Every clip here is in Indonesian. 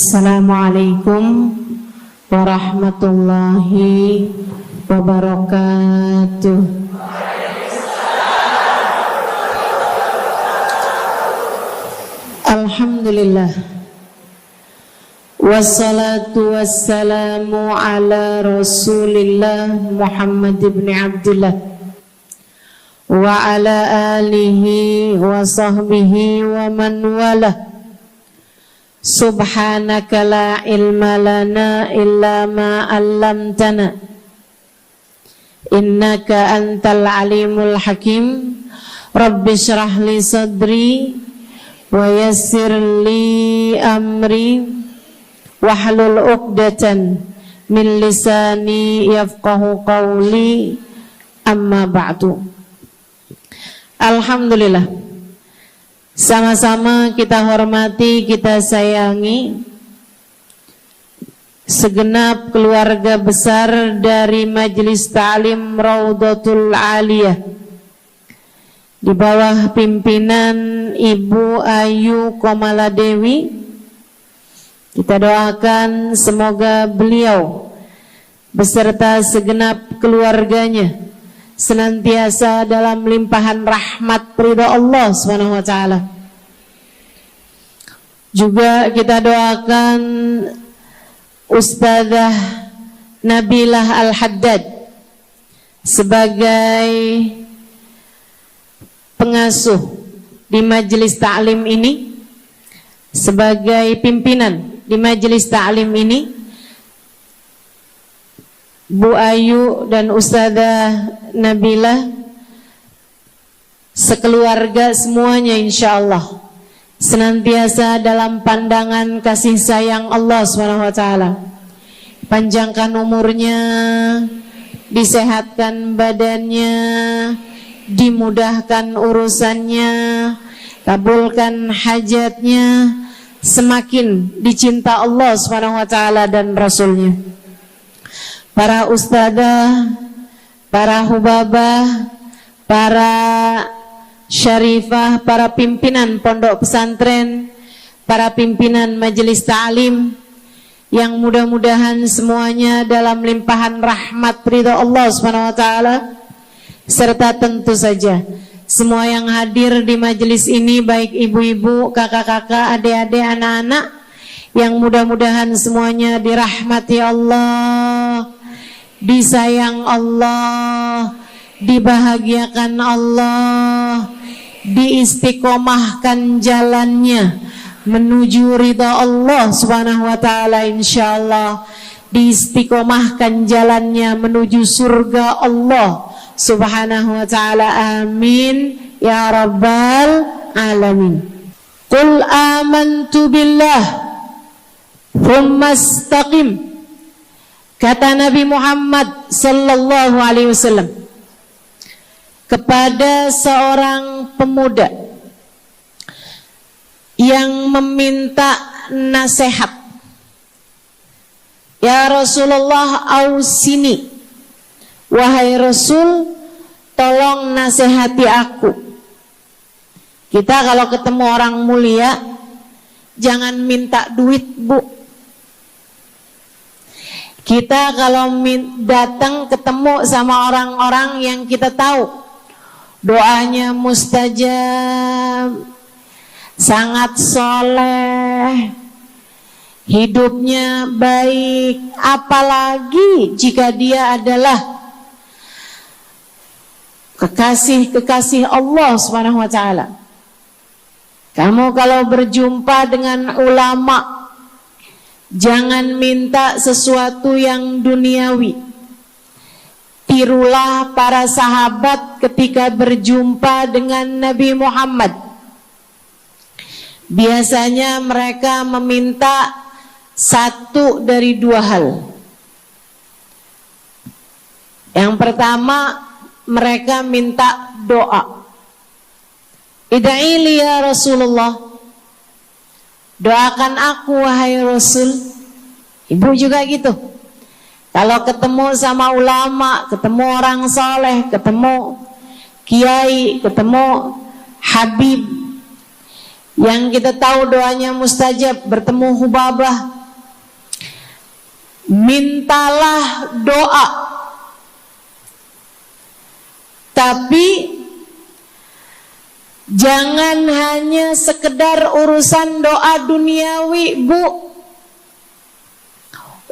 Assalamualaikum warahmatullahi wabarakatuh. Alhamdulillah, wassalatu wassalamu ala Rasulillah Muhammad ibn Abdullah wa ala alihi wa sahbihi wa man walah. Subhanaka la ilma lana illa ma 'allamtana innaka antal alimul hakim. Rabbi shrah li sadri wa yassir li amri wahlul 'uqdatan min lisani yafqahu qawli. Amma ba'du. Alhamdulillah, sama-sama kita hormati, kita sayangi segenap keluarga besar dari Majelis Ta'lim Raudhatul Aliyah di bawah pimpinan Ibu Ayu Komaladewi. Kita doakan semoga beliau beserta segenap keluarganya senantiasa dalam limpahan rahmat ridha Allah Subhanahu wa taala. Juga kita doakan Ustazah Nabilah Al-Haddad sebagai pengasuh di majelis ta'lim ini, sebagai pimpinan di majelis ta'lim ini, Bu Ayu dan Ustazah Nabilah sekeluarga semuanya insyaallah senantiasa dalam pandangan kasih sayang Allah SWT. Panjangkan umurnya, disehatkan badannya, dimudahkan urusannya, kabulkan hajatnya, semakin dicinta Allah SWT dan Rasulnya. Para ustadzah, para hubabah, para syarifah, para pimpinan pondok pesantren, para pimpinan majelis ta'lim, yang mudah-mudahan semuanya dalam limpahan rahmat ridha Allah SWT, serta tentu saja semua yang hadir di majelis ini, baik ibu-ibu, kakak-kakak, adik-adik, anak-anak, yang mudah-mudahan semuanya dirahmati Allah, disayang Allah, dibahagiakan Allah, diistiqomahkan jalannya menuju ridha Allah Subhanahu wa taala insyaallah, diistiqomahkan jalannya menuju surga Allah Subhanahu wa taala. Amin ya rabbal alamin. Qul amantu billah thumma istaqim. Kata Nabi Muhammad sallallahu alaihi wasallam kepada seorang pemuda yang meminta nasihat, "Ya Rasulullah, ausini, wahai Rasul, tolong nasihati aku." Kita kalau ketemu orang mulia jangan minta duit, Bu. Kita kalau datang ketemu sama orang-orang yang kita tahu doanya mustajab, sangat soleh, hidupnya baik, apalagi jika dia adalah kekasih-kekasih Allah Subhanahu wa taala. Kamu kalau berjumpa dengan ulama, jangan minta sesuatu yang duniawi. Tirulah para sahabat ketika berjumpa dengan Nabi Muhammad. Biasanya mereka meminta satu dari dua hal. Yang pertama, mereka minta doa. Ida'ili ya Rasulullah, doakan aku wahai Rasul. Ibu juga gitu. Kalau ketemu sama ulama, ketemu orang soleh, ketemu kiai, ketemu habib yang kita tahu doanya mustajab, bertemu hubabah, mintalah doa. Tapi jangan hanya sekedar urusan doa duniawi, Bu.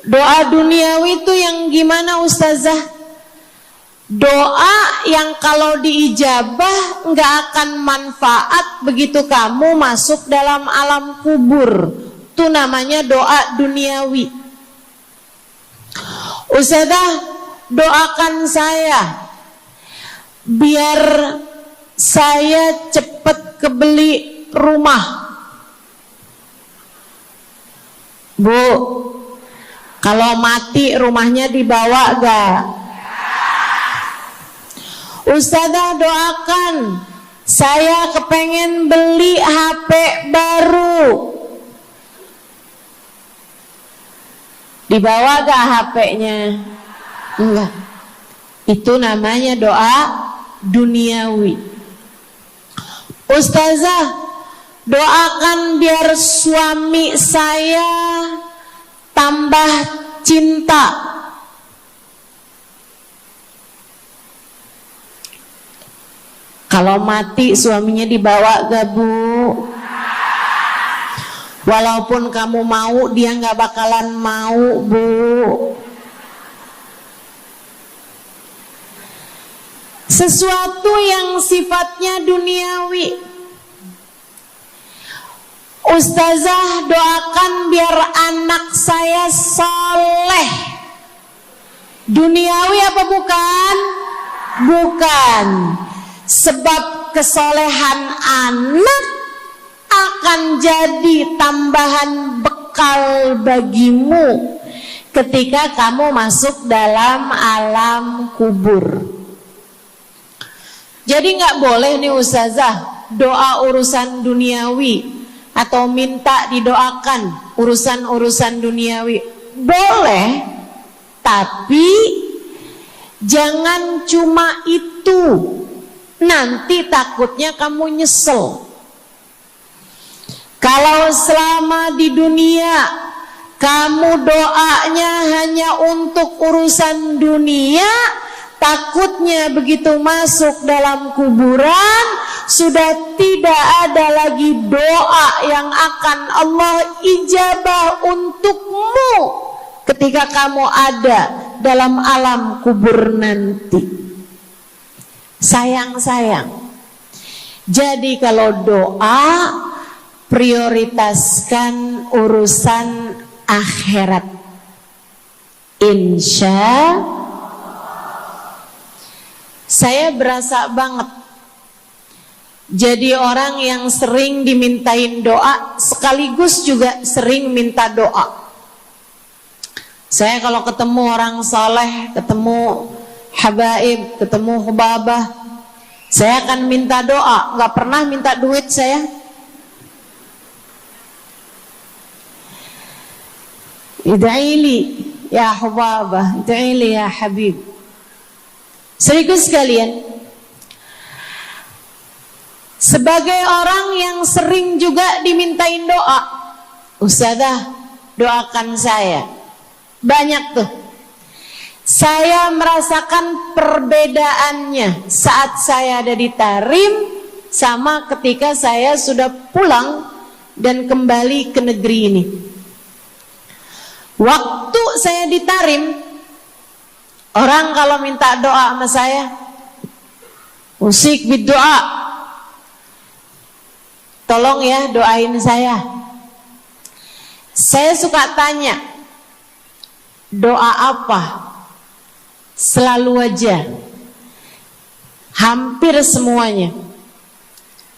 Doa duniawi itu yang gimana, Ustazah? Doa yang kalau diijabah nggak akan manfaat begitu kamu masuk dalam alam kubur. Itu namanya doa duniawi. Ustazah, doakan saya biar saya cepat kebeli rumah. Bu, kalau mati rumahnya dibawa gak? Ustazah, doakan saya kepengen beli HP baru. Dibawa gak HP-nya? Enggak. Itu namanya doa duniawi. Ustazah, doakan biar suami saya tambah cinta. Kalau mati suaminya dibawa gak, Bu? Walaupun kamu mau, dia gak bakalan mau, Bu. Sesuatu yang sifatnya duniawi. Ustazah, doakan biar anak saya soleh. Duniawi apa bukan? Bukan. Sebab kesolehan anak akan jadi tambahan bekal bagimu ketika kamu masuk dalam alam kubur. Jadi nggak boleh nih Ustazah doa urusan duniawi atau minta didoakan urusan-urusan duniawi. Boleh, tapi jangan cuma itu. Nanti takutnya kamu nyesel. Kalau selama di dunia kamu doanya hanya untuk urusan dunia, takutnya begitu masuk dalam kuburan sudah tidak ada lagi doa yang akan Allah ijabah untukmu ketika kamu ada dalam alam kubur nanti. Sayang. Jadi kalau doa, prioritaskan urusan akhirat. Insya saya berasa banget jadi orang yang sering dimintain doa sekaligus juga sering minta doa. Saya kalau ketemu orang soleh, ketemu habaib, ketemu hubabah, saya akan minta doa, nggak pernah minta duit saya. Ida'ili ya hubabah, ida'ili ya habib. Serius sekalian, sebagai orang yang sering juga dimintain doa, Ustazah doakan saya. Banyak tuh. Saya merasakan perbedaannya saat saya ada di Tarim sama ketika saya sudah pulang dan kembali ke negeri ini. Waktu saya di Tarim, orang kalau minta doa sama saya, usik berdoa, tolong ya doain saya. Saya suka tanya, doa apa? Selalu aja, hampir semuanya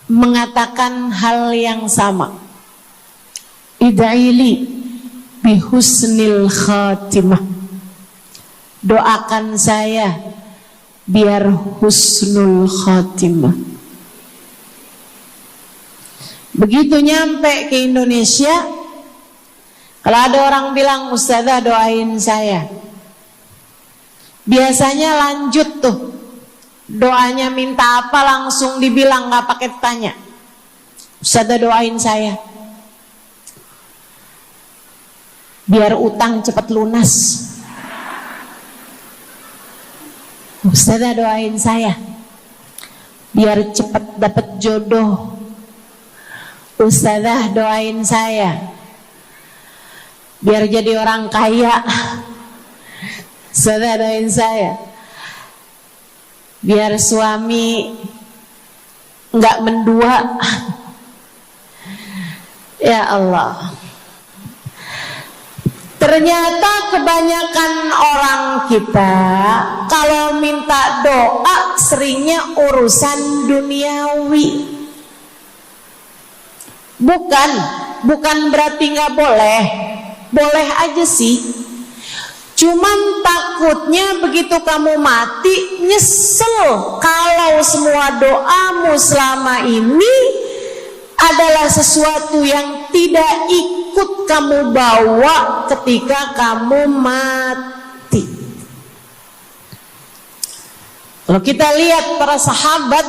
mengatakan hal yang sama. Ida'ili bihusnil khatimah. Doakan saya biar husnul khatimah. Begitu nyampe ke Indonesia, kalau ada orang bilang Ustazah doain saya, biasanya lanjut tuh doanya, minta apa langsung dibilang, nggak pakai tanya. Ustazah doain saya. biar utang cepat lunas. Ustazah doain saya biar cepat dapat jodoh. Ustazah doain saya biar jadi orang kaya. Ustazah doain saya biar suami nggak mendua. Ya Allah, ternyata kebanyakan orang kita kalau minta doa seringnya urusan duniawi. Bukan berarti nggak boleh, boleh aja sih. Cuman takutnya begitu kamu mati nyesel kalau semua doamu selama ini adalah sesuatu yang tidak ikut kamu bawa ketika kamu mati. Kalau kita lihat para sahabat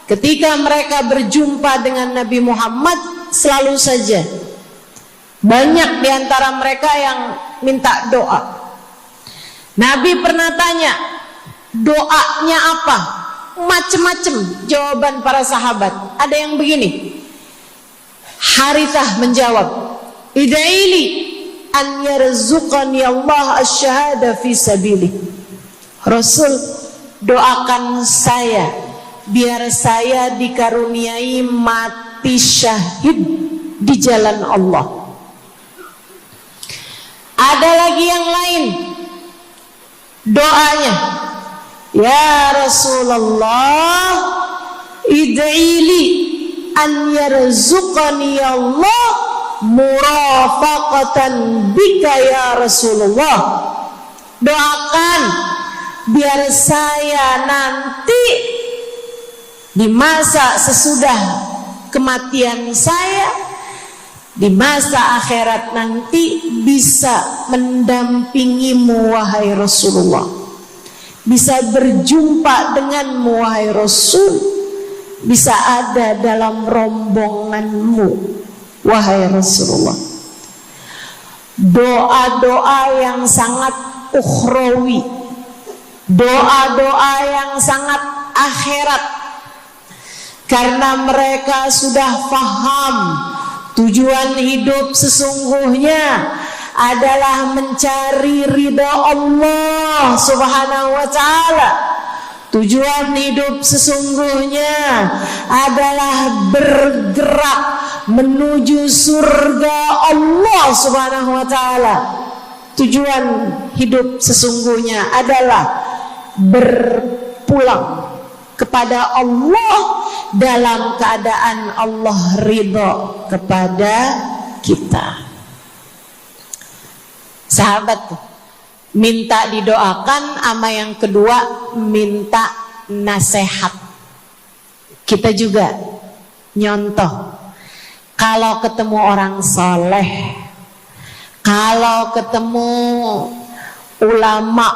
ketika mereka berjumpa dengan Nabi Muhammad, selalu saja banyak di antara mereka yang minta doa. Nabi pernah tanya, doanya apa? Macem-macem jawaban para sahabat. Ada yang begini, Harithah menjawab, ida'ili an yarzuqani Allah asyhada fi sabilih. Rasul, doakan saya biar saya dikaruniai mati syahid di jalan Allah. Ada lagi yang lain doanya, ya Rasulullah, id'ili an yarzuqani Allah murafaqatan bika ya Rasulullah. Doakan biar saya nanti di masa sesudah kematian saya, di masa akhirat nanti bisa mendampingimu wahai Rasulullah, bisa berjumpa denganmu wahai Rasul, bisa ada dalam rombonganmu wahai Rasulullah. Doa-doa yang sangat ukhrawi, doa-doa yang sangat akhirat, karena mereka sudah faham tujuan hidup sesungguhnya adalah mencari ridha Allah Subhanahu wa ta'ala. Tujuan hidup sesungguhnya adalah bergerak menuju surga Allah Subhanahu wa ta'ala. Tujuan hidup sesungguhnya adalah berpulang kepada Allah dalam keadaan Allah ridha kepada kita. Sahabat tuh minta didoakan, sama yang kedua minta nasihat. Kita juga nyontoh, kalau ketemu orang soleh, kalau ketemu ulama,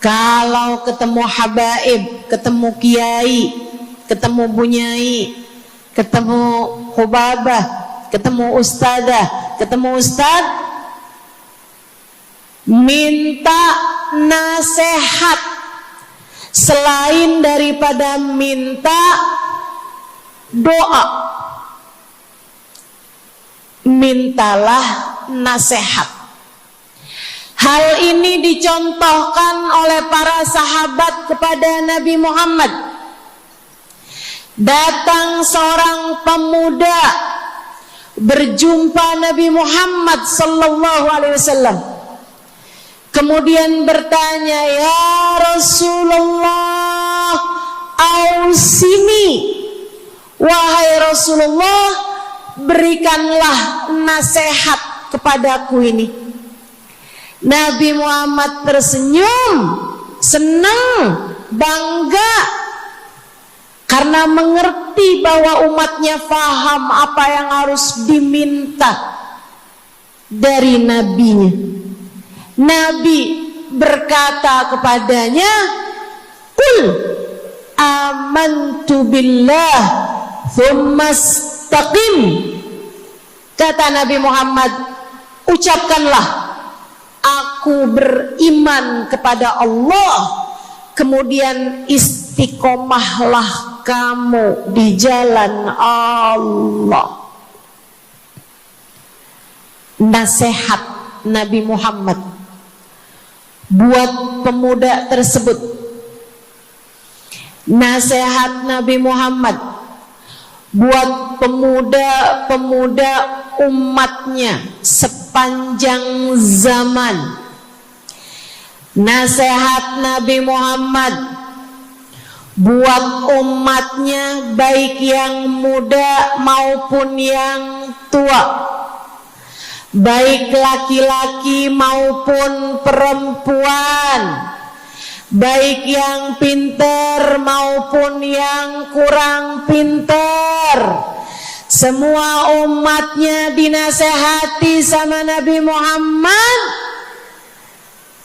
kalau ketemu habaib, ketemu kiai, ketemu bunyai, ketemu hubabah, ketemu ustadzah, ketemu ustadz, minta nasihat. Selain daripada minta doa, mintalah nasihat. Hal ini dicontohkan oleh para sahabat kepada Nabi Muhammad. Datang seorang pemuda berjumpa Nabi Muhammad sallallahu alaihi wasallam. Kemudian bertanya, ya Rasulullah, ausini, wahai Rasulullah, berikanlah nasihat kepadaku ini. Nabi Muhammad tersenyum, senang, bangga, karena mengerti bahwa umatnya faham apa yang harus diminta dari nabinya. Nabi berkata kepadanya, "Qul amantu billah tsumma istaqim." Kata Nabi Muhammad, ucapkanlah, aku beriman kepada Allah, kemudian istiqomahlah kamu di jalan Allah. Nasihat Nabi Muhammad buat pemuda tersebut, nasihat Nabi Muhammad buat pemuda-pemuda umatnya sepanjang zaman, nasihat Nabi Muhammad buat umatnya baik yang muda maupun yang tua, baik laki-laki maupun perempuan, baik yang pintar maupun yang kurang pintar, semua umatnya dinasehati sama Nabi Muhammad.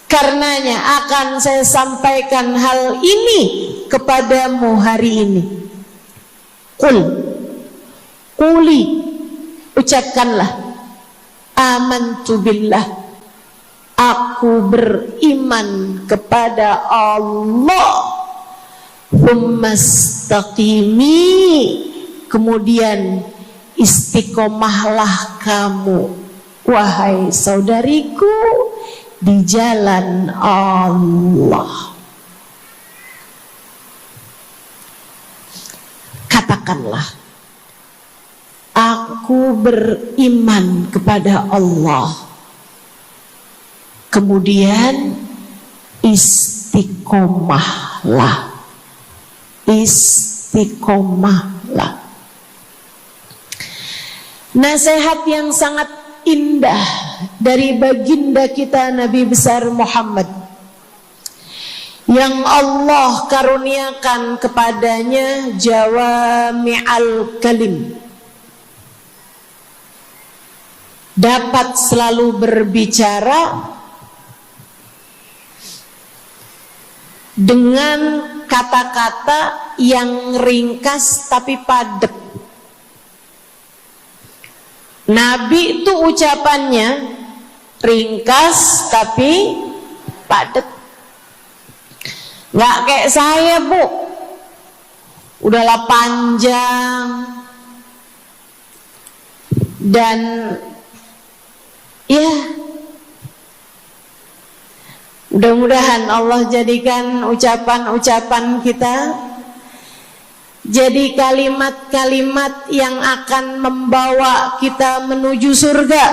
Karenanya akan saya sampaikan hal ini kepadamu hari ini. Quli, ucapkanlah, amantu billah, aku beriman kepada Allah. Tsumastaqimi, kemudian istiqomahlah kamu, wahai saudariku, di jalan Allah. Katakanlah, aku beriman kepada Allah, kemudian istiqomahlah. Istiqomahlah. Nasihat yang sangat indah dari baginda kita Nabi besar Muhammad, yang Allah karuniakan kepadanya jawami'al kalim, dapat selalu berbicara dengan kata-kata yang ringkas tapi padat. Nabi itu ucapannya ringkas tapi padat. Nggak kayak saya, Bu, udahlah panjang dan ya, mudah-mudahan Allah jadikan ucapan-ucapan kita jadi kalimat-kalimat yang akan membawa kita menuju surga,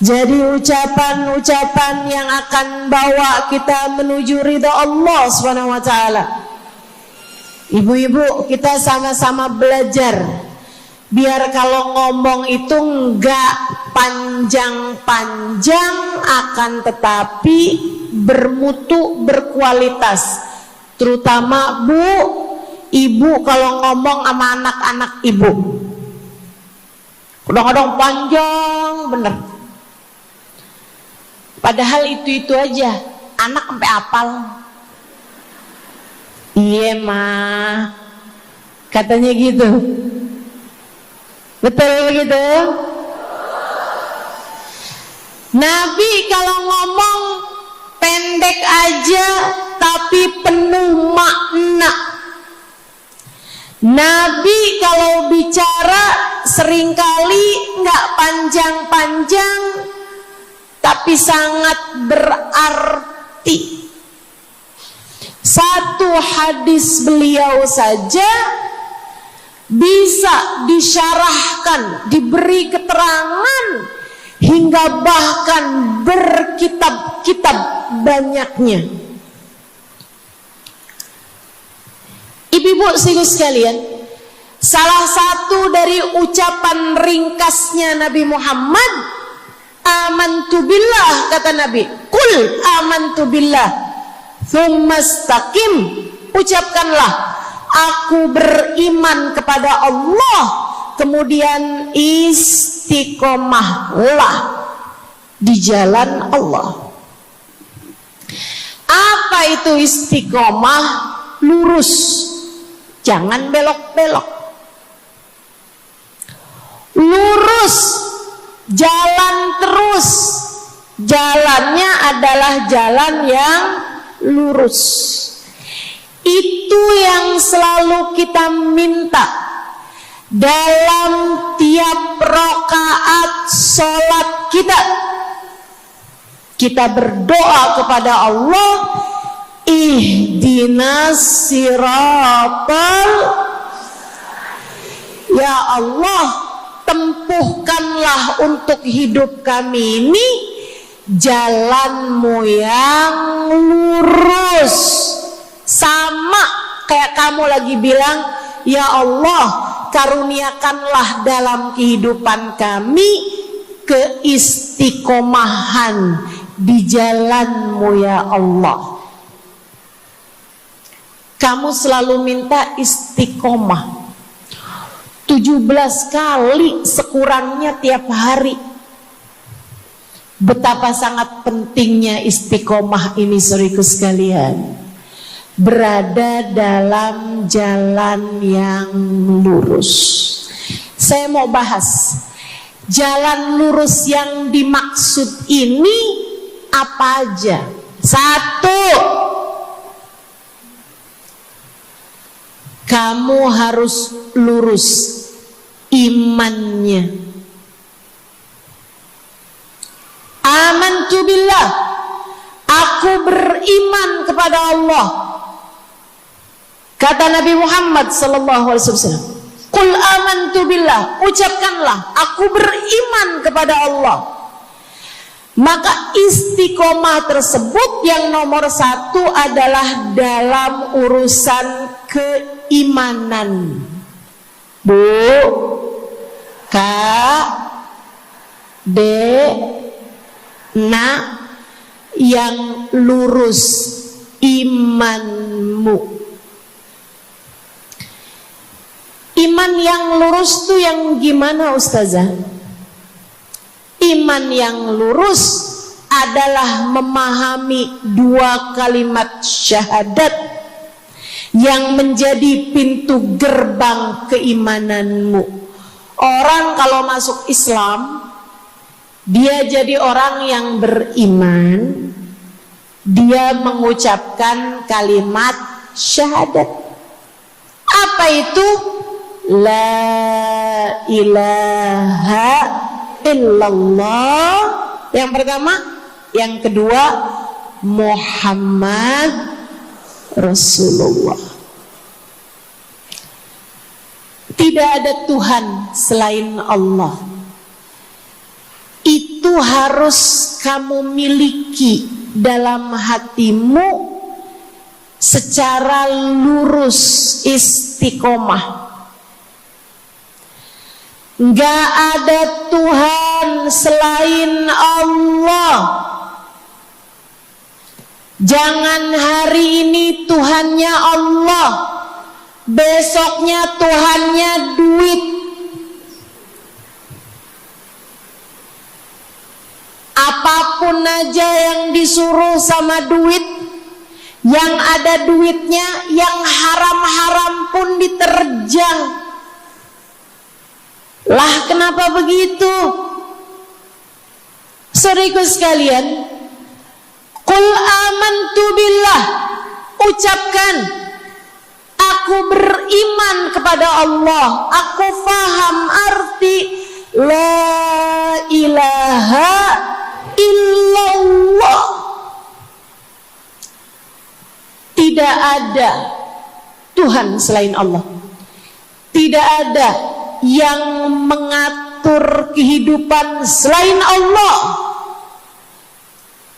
jadi ucapan-ucapan yang akan bawa kita menuju ridha Allah SWT. Ibu-ibu, kita sama-sama belajar biar kalau ngomong itu enggak panjang-panjang, akan tetapi bermutu, berkualitas. Terutama Bu, ibu kalau ngomong sama anak-anak ibu, kadang-kadang panjang bener. Padahal itu aja, anak sampai hafal. Iya mah, katanya gitu. Betul begitu? Nabi kalau ngomong pendek aja tapi penuh makna. Nabi kalau bicara seringkali nggak panjang-panjang tapi sangat berarti. Satu hadis beliau saja bisa disyarahkan, diberi keterangan, hingga bahkan berkitab-kitab banyaknya. Ibu-ibu sini sekalian, salah satu dari ucapan ringkasnya Nabi Muhammad, amantu billah, kata Nabi, qul amantu billah, tsumastaqim, ucapkanlah, aku beriman kepada Allah, kemudian istiqomahlah di jalan Allah. Apa itu istiqomah? Lurus, jangan belok-belok. Lurus, jalan terus. Jalannya adalah jalan yang lurus. Itu yang selalu kita minta dalam tiap rakaat sholat kita. Kita berdoa kepada Allah, ihdinas siratal, ya Allah, tempuhkanlah untuk hidup kami ini jalan-Mu yang lurus. Sama kayak kamu lagi bilang, ya Allah, karuniakanlah dalam kehidupan kami keistiqomahan di jalan-Mu ya Allah. Kamu selalu minta istiqomah 17 kali sekurangnya tiap hari. Betapa sangat pentingnya istiqomah ini, saudaraku sekalian. Berada dalam jalan yang lurus. Saya mau bahas jalan lurus yang dimaksud ini apa aja. 1, kamu harus lurus imannya. Amantu billah, aku beriman kepada Allah. Kata Nabi Muhammad sallallahu alaihi wasallam, qul amantu billah, ucapkanlah aku beriman kepada Allah. Maka istiqomah tersebut yang nomor 1 adalah dalam urusan keimanan. Bu, Kak, Dek, Nak, yang lurus imanmu. Iman yang lurus tuh yang gimana, Ustazah? Iman yang lurus adalah memahami 2 kalimat syahadat yang menjadi pintu gerbang keimananmu. Orang kalau masuk Islam, dia jadi orang yang beriman, dia mengucapkan kalimat syahadat. Apa itu? La ilaha illallah. Yang pertama. Yang kedua, Muhammad Rasulullah. Tidak ada Tuhan selain Allah. Itu harus kamu miliki dalam hatimu secara lurus, istiqomah. Gak ada Tuhan selain Allah. Jangan hari ini Tuhannya Allah, besoknya Tuhannya duit. Apapun aja yang disuruh sama duit, yang ada duitnya, yang haram-haram pun diterjang. Lah kenapa begitu? Saudaraku sekalian, qul amantu billah, ucapkan aku beriman kepada Allah, aku faham arti la ilaha illallah. Tidak ada Tuhan selain Allah. Tidak ada yang mengatur kehidupan selain Allah.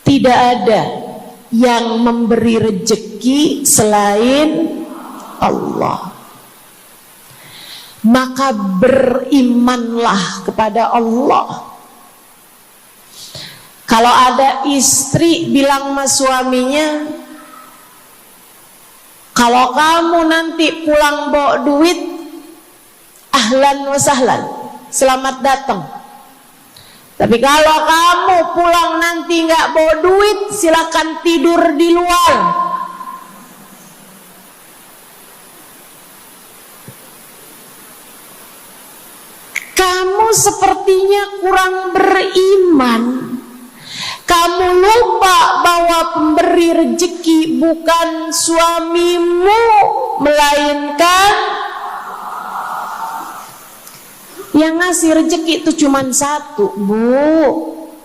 Tidak ada yang memberi rezeki selain Allah. Maka berimanlah kepada Allah. Kalau ada istri bilang sama suaminya, kalau kamu nanti pulang bawa duit, ahlan wa sahlan, selamat datang. Tapi kalau kamu pulang nanti nggak bawa duit, silakan tidur di luar. Kamu kamu sepertinya kurang beriman. Kamu lupa bahwa pemberi rezeki bukan suamimu, melainkan yang ngasih rezeki itu cuma satu, Bu.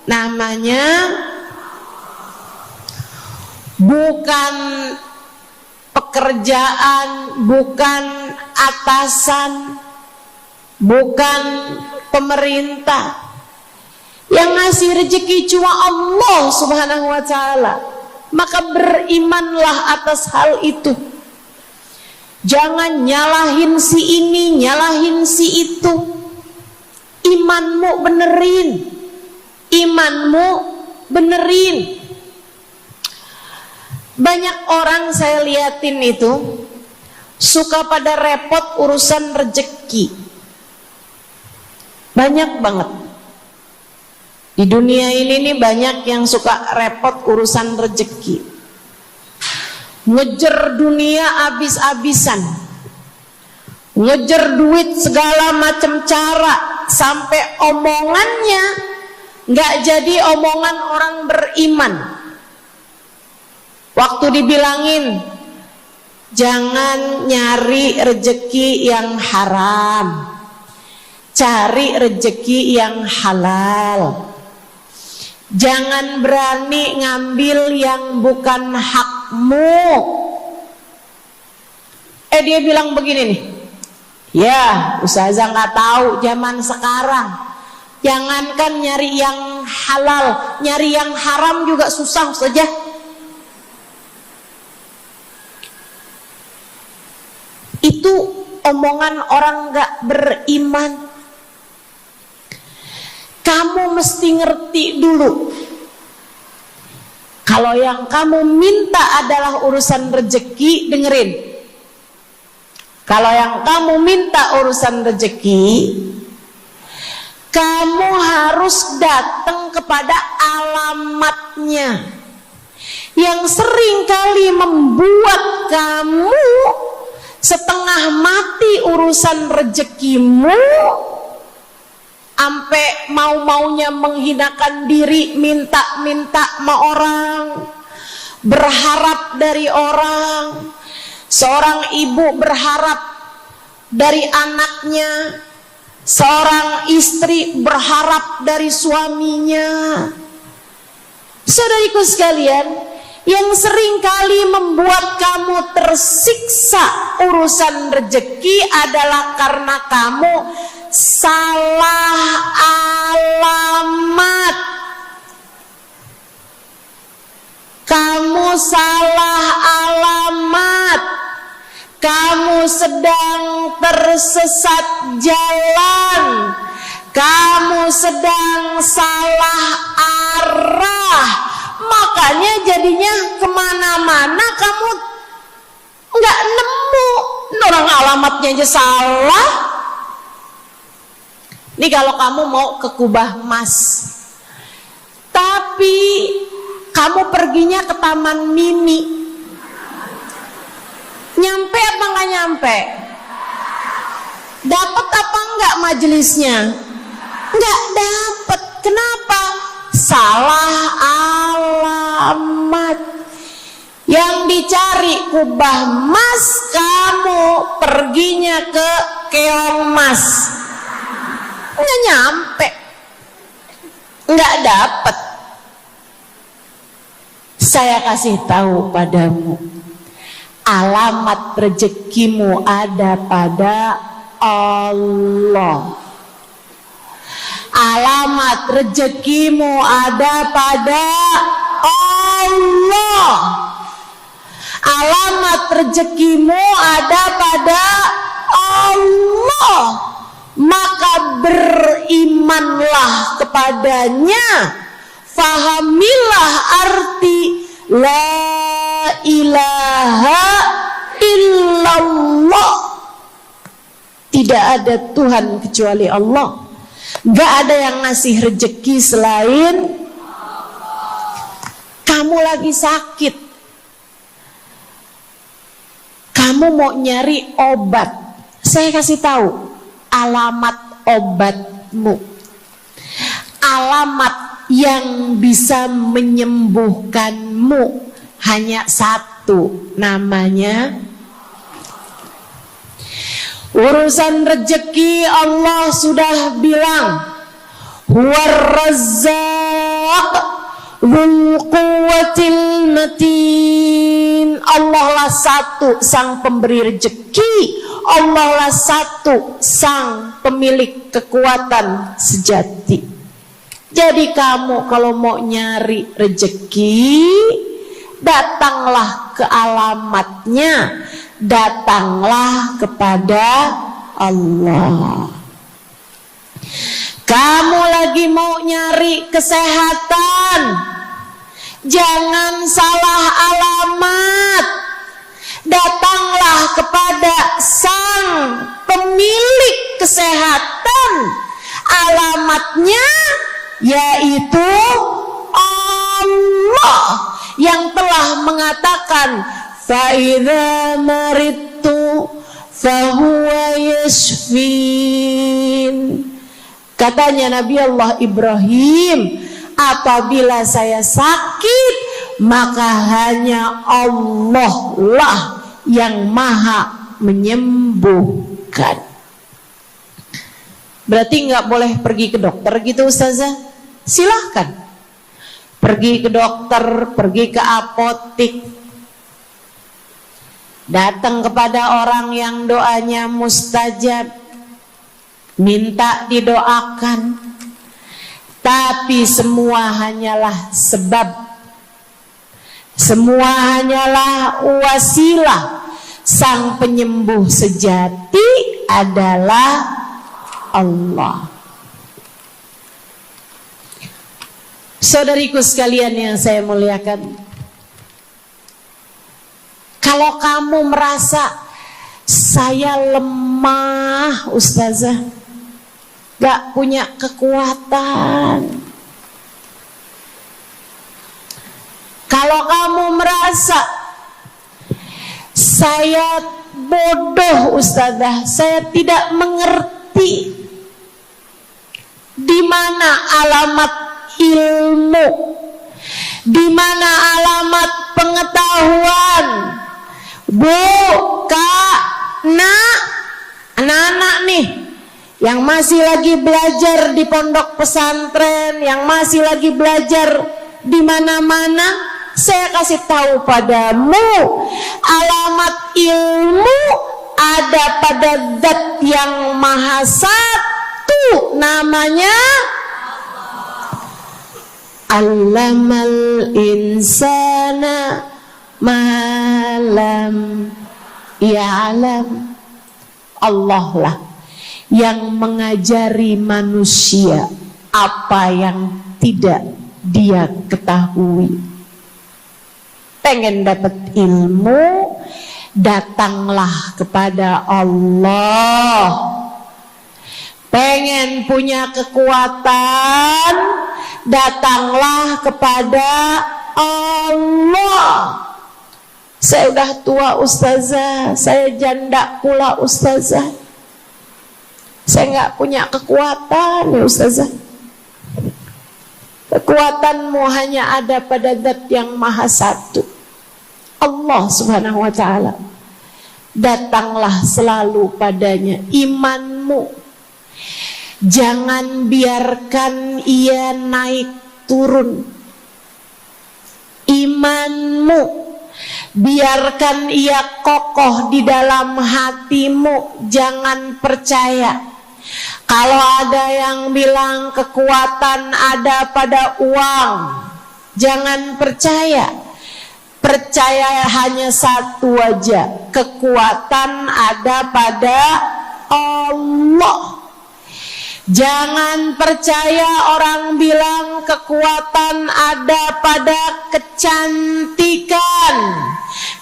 Namanya bukan pekerjaan, bukan atasan, bukan pemerintah. Yang ngasih rezeki cuma Allah Subhanahu wa ta'ala. Maka berimanlah atas hal itu. Jangan nyalahin si ini, nyalahin si itu. Imanmu benerin. Imanmu benerin. Banyak orang saya liatin itu suka pada repot urusan rezeki. Banyak banget. Di dunia ini nih banyak yang suka repot urusan rezeki. Ngejar dunia abis-abisan. Ngejar duit segala macam cara. Sampai omongannya gak jadi omongan orang beriman. Waktu dibilangin, jangan nyari rezeki yang haram. Cari rezeki yang halal. Jangan berani ngambil yang bukan hakmu. Dia bilang begini nih. Ya, Ustazah nggak tahu zaman sekarang. Jangankan nyari yang halal, nyari yang haram juga susah saja. Itu omongan orang nggak beriman. Kamu mesti ngerti dulu. Kalau yang kamu minta adalah urusan rezeki, dengerin. Kalau yang kamu minta urusan rezeki, kamu harus datang kepada alamatnya. Yang sering kali membuat kamu setengah mati urusan rezekimu, sampai mau-maunya menghinakan diri, minta-minta sama orang, berharap dari orang. Seorang ibu berharap dari anaknya, seorang istri berharap dari suaminya. Saudariku sekalian, yang sering kali membuat kamu tersiksa urusan rezeki adalah karena kamu salah alamat. Kamu salah alamat. Kamu sedang tersesat jalan. Kamu sedang salah arah. Makanya jadinya kemana-mana kamu nggak nemu. Orang alamatnya aja salah. Ini kalau kamu mau ke Kubah Mas, tapi kamu perginya ke Taman Mini, nyampe apa nggak nyampe? Dapat apa enggak majelisnya? Nggak dapat. Kenapa? Salah alamat. Yang dicari Kubah Mas, kamu perginya ke Keong Mas. Nggak nyampe, nggak dapat. Saya kasih tahu padamu, alamat rezekimu ada pada Allah. Alamat rezekimu ada pada Allah. Alamat rezekimu ada pada Allah. Maka berimanlah kepadanya, fahamilah arti la ilaha illallah. Tidak ada Tuhan kecuali Allah. Gak ada yang ngasih rezeki selain kamu. Lagi sakit, kamu mau nyari obat, saya kasih tahu alamat obat obatmu. Alamat yang bisa menyembuhkanmu hanya satu, namanya urusan rezeki. Allah sudah bilang, huwar razzaq dzul quwwatil matin. Allah lah satu sang pemberi rezeki, Allah lah satu sang pemilik kekuatan sejati. Jadi kamu kalau mau nyari rezeki, datanglah ke alamatnya, datanglah kepada Allah. Kamu lagi mau nyari kesehatan, jangan salah alamat. Datanglah kepada sang pemilik kesehatan. Alamatnya yaitu Allah yang telah mengatakan, fa idza maridtu fahuwa yashfin. Katanya Nabi Allah Ibrahim, apabila saya sakit, maka hanya Allah lah yang maha menyembuhkan. Berarti nggak boleh pergi ke dokter gitu Ustazah? Silahkan pergi ke dokter, pergi ke apotik, datang kepada orang yang doanya mustajab, minta didoakan. Tapi semua hanyalah sebab, semua hanyalah wasilah. Sang penyembuh sejati adalah Allah. Saudariku sekalian yang saya muliakan, kalau kamu merasa saya lemah Ustazah, gak punya kekuatan, kalau kamu merasa saya bodoh Ustazah, saya tidak mengerti di mana alamat ilmu, di mana alamat pengetahuan. Bu, Kak, Nak, anak-anak nih yang masih lagi belajar di pondok pesantren, yang masih lagi belajar di mana-mana, saya kasih tahu padamu, alamat ilmu ada pada Zat yang Maha Satu, namanya Allamal insana malam ya'lam. Allah lah yang mengajari manusia apa yang tidak dia ketahui. Pengen dapat ilmu, datanglah kepada Allah. Pengen punya kekuatan, datanglah kepada Allah. Saya udah tua Ustazah, saya janda pula Ustazah, saya nggak punya kekuatan ya Ustazah. Kekuatanmu hanya ada pada Zat yang Maha Satu, Allah Subhanahu wa Ta'ala. Datanglah selalu padanya. Imanmu jangan biarkan ia naik turun. Imanmu biarkan ia kokoh di dalam hatimu. Jangan percaya kalau ada yang bilang kekuatan ada pada uang. Jangan percaya. Percaya hanya satu aja, kekuatan ada pada Allah. Jangan percaya orang bilang kekuatan ada pada kecantikan.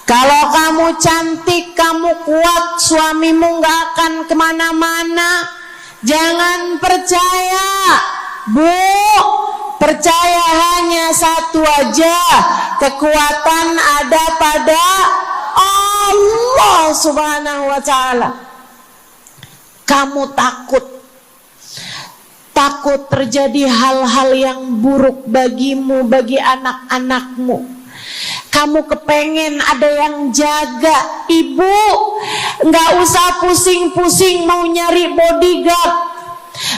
Kalau kamu cantik, kamu kuat, suamimu gak akan kemana-mana. Jangan percaya, Bu. Percaya hanya satu aja, kekuatan ada pada Allah Subhanahu wa Ta'ala. Kamu takut takut terjadi hal-hal yang buruk bagimu, bagi anak-anakmu. Kamu kepengen ada yang jaga. Ibu gak usah pusing-pusing mau nyari bodyguard,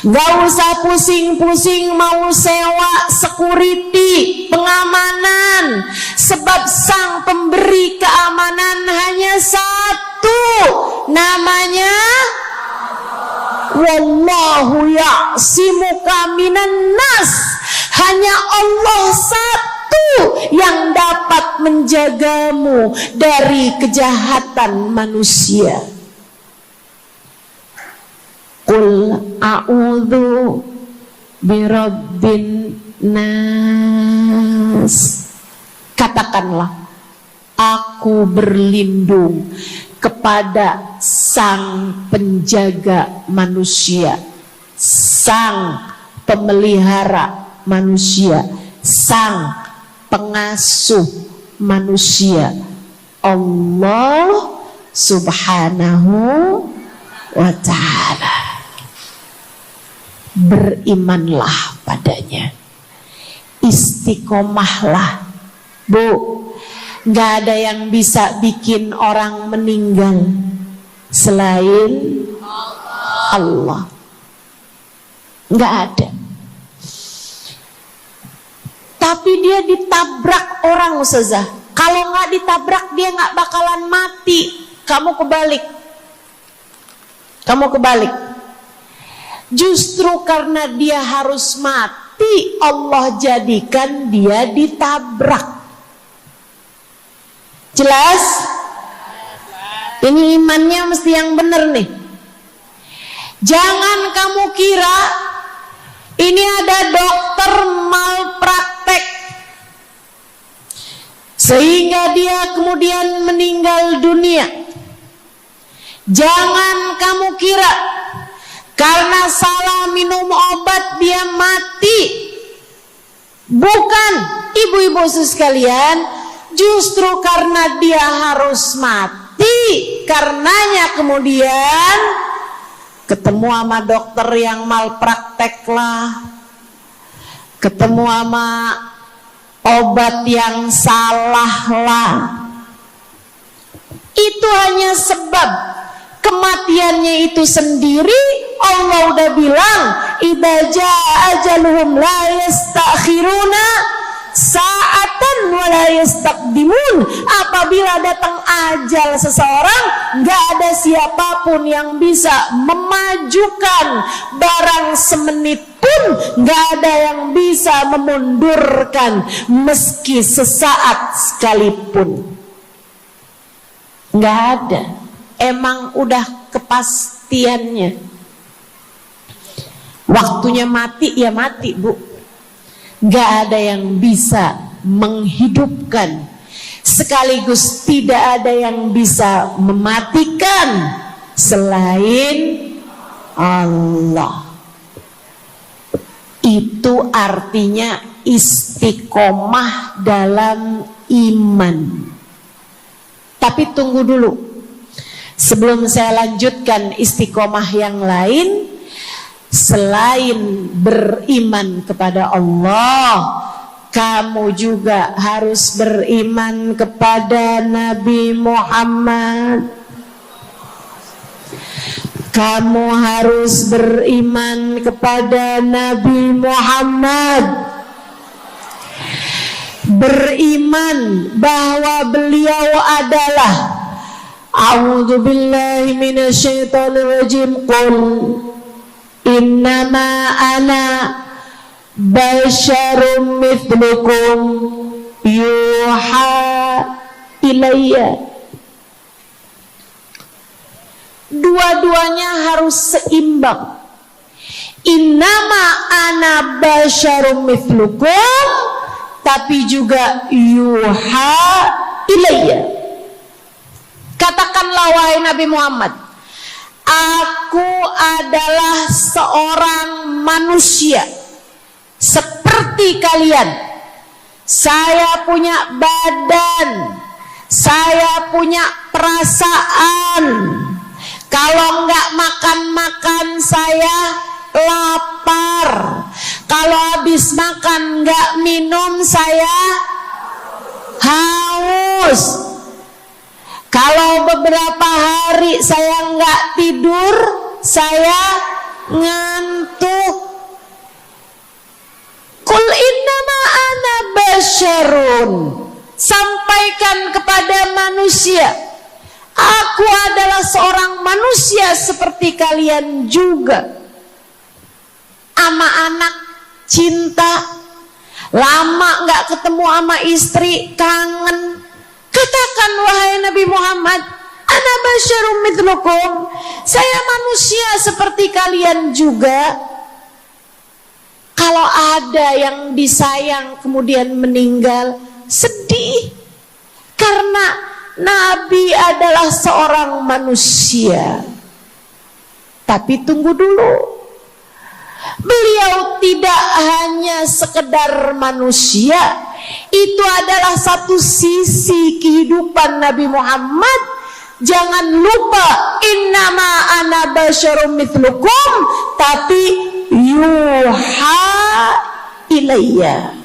gak usah pusing-pusing mau sewa security, pengamanan. Sebab sang pemberi keamanan hanya satu, namanya wallahu ya'simuka minan nas. Hanya Allah satu yang dapat menjagamu dari kejahatan manusia. Qul a'udzu birabbin nas. Katakanlah, aku berlindung kepada sang penjaga manusia, sang pemelihara manusia, sang pengasuh manusia, Allah Subhanahu wa ta'ala. Berimanlah padanya, istiqomahlah. Bu, gak ada yang bisa bikin orang meninggal selain Allah. Gak ada. Tapi dia ditabrak orang, Ustazah. Kalau gak ditabrak dia gak bakalan mati. Kamu kebalik. Justru karena dia harus mati, Allah jadikan dia ditabrak. Jelas? Ini imannya mesti yang benar nih. Jangan kamu kira ini ada dokter malpraktek sehingga dia kemudian meninggal dunia. Jangan kamu kira karena salah minum obat dia mati. Bukan, ibu-ibu sekalian. Justru karena dia harus mati, karenanya kemudian ketemu sama dokter yang malpraktek lah, ketemu sama obat yang salah lah. Itu hanya sebab kematiannya itu sendiri. Allah udah bilang, idza jaa ajaluhum la yastakhiruna sa'atan wa la yastaqdimun. Apabila datang ajal seseorang, gak ada siapapun yang bisa memajukan barang semenit pun, gak ada yang bisa memundurkan meski sesaat sekalipun. Gak ada. Emang udah kepastiannya. Waktunya mati ya mati, Bu. Gak ada yang bisa menghidupkan, sekaligus tidak ada yang bisa mematikan selain Allah. Itu artinya istiqomah dalam iman. Tapi tunggu dulu, sebelum saya lanjutkan istiqomah yang lain. Selain beriman kepada Allah, kamu juga harus beriman kepada Nabi Muhammad. Kamu harus beriman kepada Nabi Muhammad. Beriman bahwa beliau adalah, a'udzubillahi minasyaitonirrajim, qul innama ana basyarum mithlukum yuha ilayya. Dua-duanya harus seimbang. Innama ana basyarum mithlukum, tapi juga yuha ilayya. Katakanlah wahai Nabi Muhammad, aku adalah seorang manusia seperti kalian. Saya punya badan, saya punya perasaan. Kalau nggak makan-makan saya lapar. Kalau habis makan nggak minum, saya haus. Kalau beberapa hari saya nggak tidur, saya ngantuk. Qul innama ana basyarun, sampaikan kepada manusia, aku adalah seorang manusia seperti kalian juga. Ama anak cinta, lama nggak ketemu sama istri, kangen. Katakan wahai Nabi Muhammad, ana basyarum mithlukum, saya manusia seperti kalian juga. Kalau ada yang disayang kemudian meninggal, sedih. Karena Nabi adalah seorang manusia. Tapi tunggu dulu, beliau tidak hanya sekedar manusia. Itu adalah satu sisi kehidupan Nabi Muhammad. Jangan lupa, innama ana basyarum mithlukum, tapi yuha ilayya,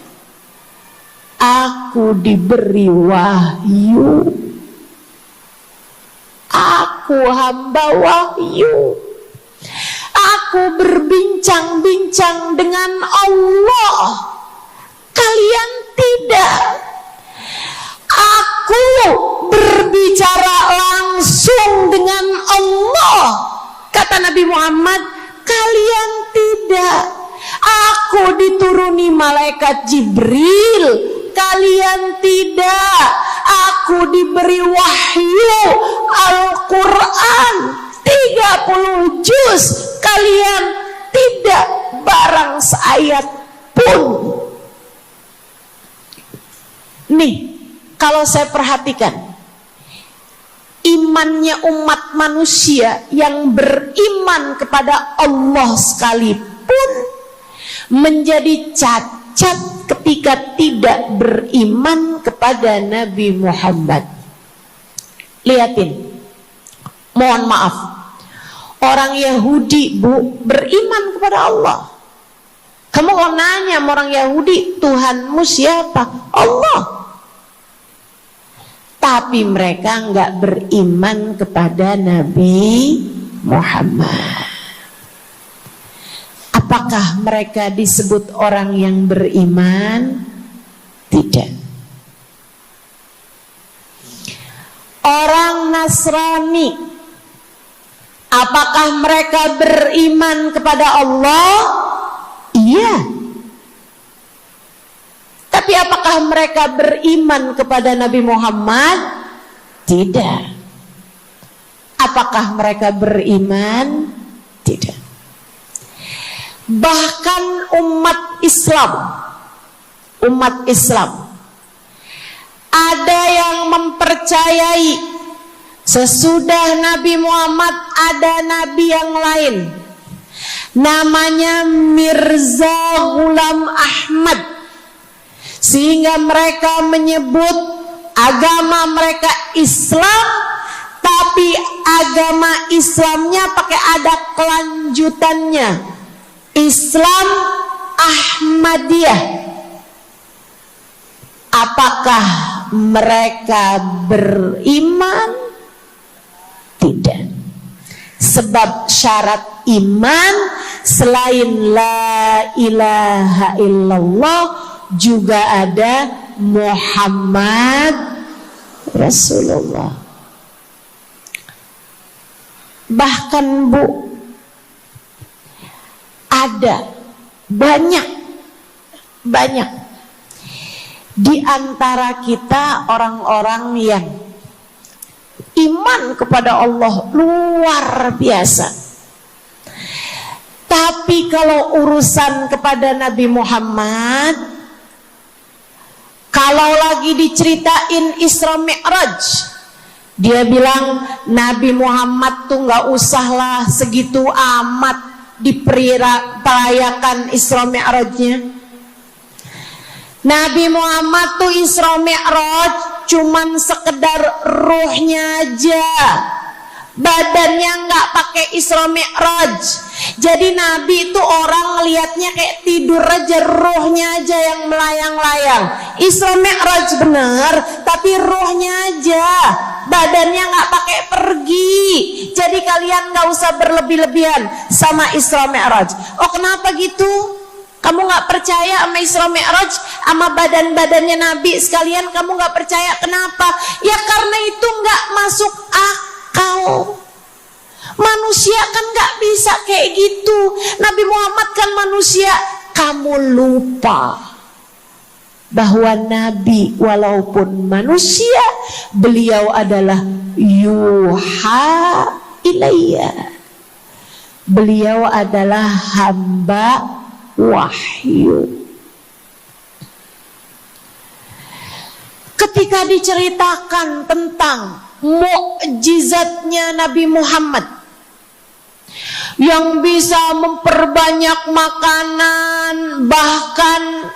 aku diberi wahyu, aku hamba wahyu, aku berbincang-bincang dengan Allah, kalian tidak. Aku berbicara langsung dengan Allah, kata Nabi Muhammad, kalian tidak. Aku dituruni malaikat Jibril, kalian tidak. Aku diberi wahyu Al-Quran 30 juz, kalian tidak barang seayat pun. Nih, kalau saya perhatikan, imannya umat manusia yang beriman kepada Allah sekalipun menjadi cacat ketika tidak beriman kepada Nabi Muhammad. Lihatin, mohon maaf, orang Yahudi, Bu, beriman kepada Allah. Kamu kalau nanya sama orang Yahudi, Tuhanmu siapa? Allah. Tapi mereka nggak beriman kepada Nabi Muhammad. Apakah mereka disebut orang yang beriman? Tidak. Orang Nasrani, apakah mereka beriman kepada Allah? Iya. Tapi apakah mereka beriman kepada Nabi Muhammad? Tidak. Apakah mereka beriman? Tidak. Bahkan umat Islam ada yang mempercayai sesudah Nabi Muhammad ada nabi yang lain, namanya Mirza Ghulam Ahmad, sehingga mereka menyebut agama mereka Islam, tapi agama Islamnya pakai ada kelanjutannya, Islam Ahmadiyah. Apakah mereka beriman? Tidak. Sebab syarat iman selain la ilaha illallah juga ada Muhammad Rasulullah. Bahkan, Bu, ada banyak di antara kita orang-orang yang iman kepada Allah luar biasa, tapi kalau urusan kepada Nabi Muhammad, kalau lagi diceritain Isra Mi'raj, dia bilang Nabi Muhammad tuh gak usahlah segitu amat diperayakan Isra Mi'rajnya. Nabi Muhammad tuh Isra Mi'raj cuman sekedar ruhnya aja, badannya nggak pakai Isra Mi'raj. Jadi Nabi itu orang ngelihatnya kayak tidur aja, ruhnya aja yang melayang-layang. Isra Mi'raj bener, tapi ruhnya aja, badannya nggak pakai pergi. Jadi kalian nggak usah berlebih-lebihan sama Isra Mi'raj. Oh kenapa gitu? Kamu nggak percaya sama Isra Mi'raj, sama badan-badannya Nabi sekalian? Kamu nggak percaya, kenapa? Ya karena itu nggak masuk akal. Manusia kan nggak bisa kayak gitu. Nabi Muhammad kan manusia. Kamu lupa bahwa Nabi walaupun manusia, beliau adalah yuha ilayya. Beliau adalah hamba wahyu. Ketika diceritakan tentang mukjizatnya Nabi Muhammad yang bisa memperbanyak makanan, bahkan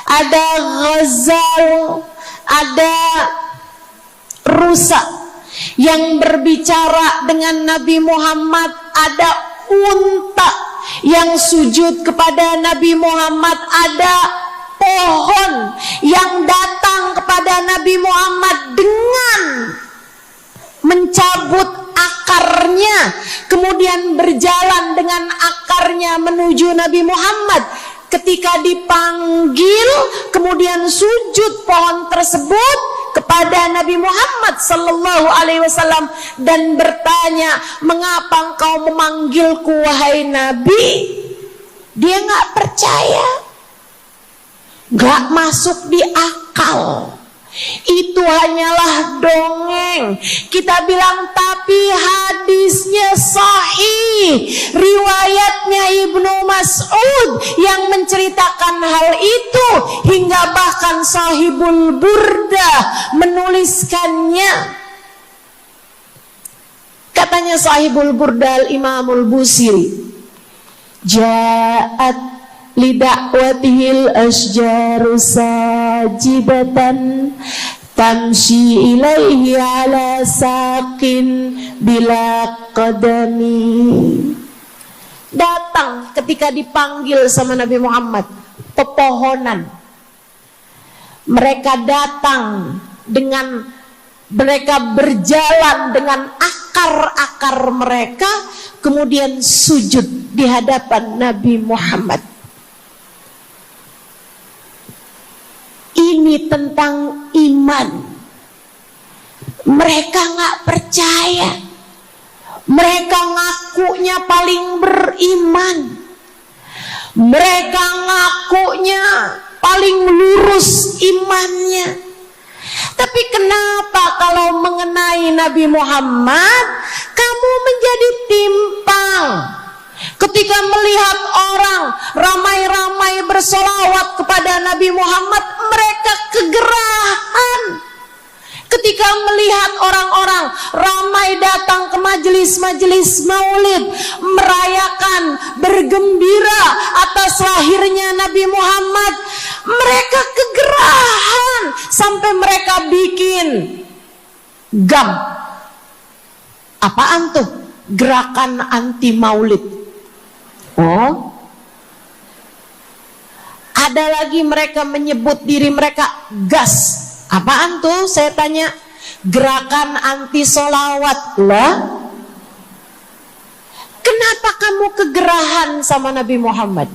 ada ghazal, ada rusa yang berbicara dengan Nabi Muhammad, ada unta yang sujud kepada Nabi Muhammad, ada pohon yang datang kepada Nabi Muhammad dengan mencabut akarnya, kemudian berjalan dengan akarnya menuju Nabi Muhammad. Ketika dipanggil, kemudian sujud pohon tersebut kepada Nabi Muhammad sallallahu alaihi wasallam dan bertanya, "Mengapa engkau memanggilku wahai Nabi?" Dia nggak percaya, nggak masuk di akal. Itu hanyalah dongeng. Kita bilang tapi hadisnya sahih. Riwayatnya Ibnu Mas'ud yang menceritakan hal itu, hingga bahkan Sahibul Burda menuliskannya. Katanya Sahibul Burda Al-Imamul Busiri, ja'at lidakwatihil asjaru sajibatan tamshi ilaihi ala saqin bila qadami. Datang ketika dipanggil sama Nabi Muhammad pepohonan. Mereka datang dengan, mereka berjalan dengan akar-akar mereka, kemudian sujud di hadapan Nabi Muhammad. Ini tentang iman. Mereka nggak percaya. Mereka ngakunya paling beriman. Mereka ngakunya paling lurus imannya. Tapi kenapa kalau mengenai Nabi Muhammad kamu menjadi timpang? Ketika melihat orang ramai-ramai bersolawat kepada Nabi Muhammad, mereka kegerahan. Ketika melihat orang-orang ramai datang ke majelis-majelis maulid, merayakan, bergembira atas lahirnya Nabi Muhammad, mereka kegerahan sampai mereka bikin GAM. Apaan tuh? Gerakan anti maulid. Oh, ada lagi mereka menyebut diri mereka GAS. Apaan tuh? Saya tanya. Gerakan anti solawat lah. Kenapa kamu kegerahan sama Nabi Muhammad?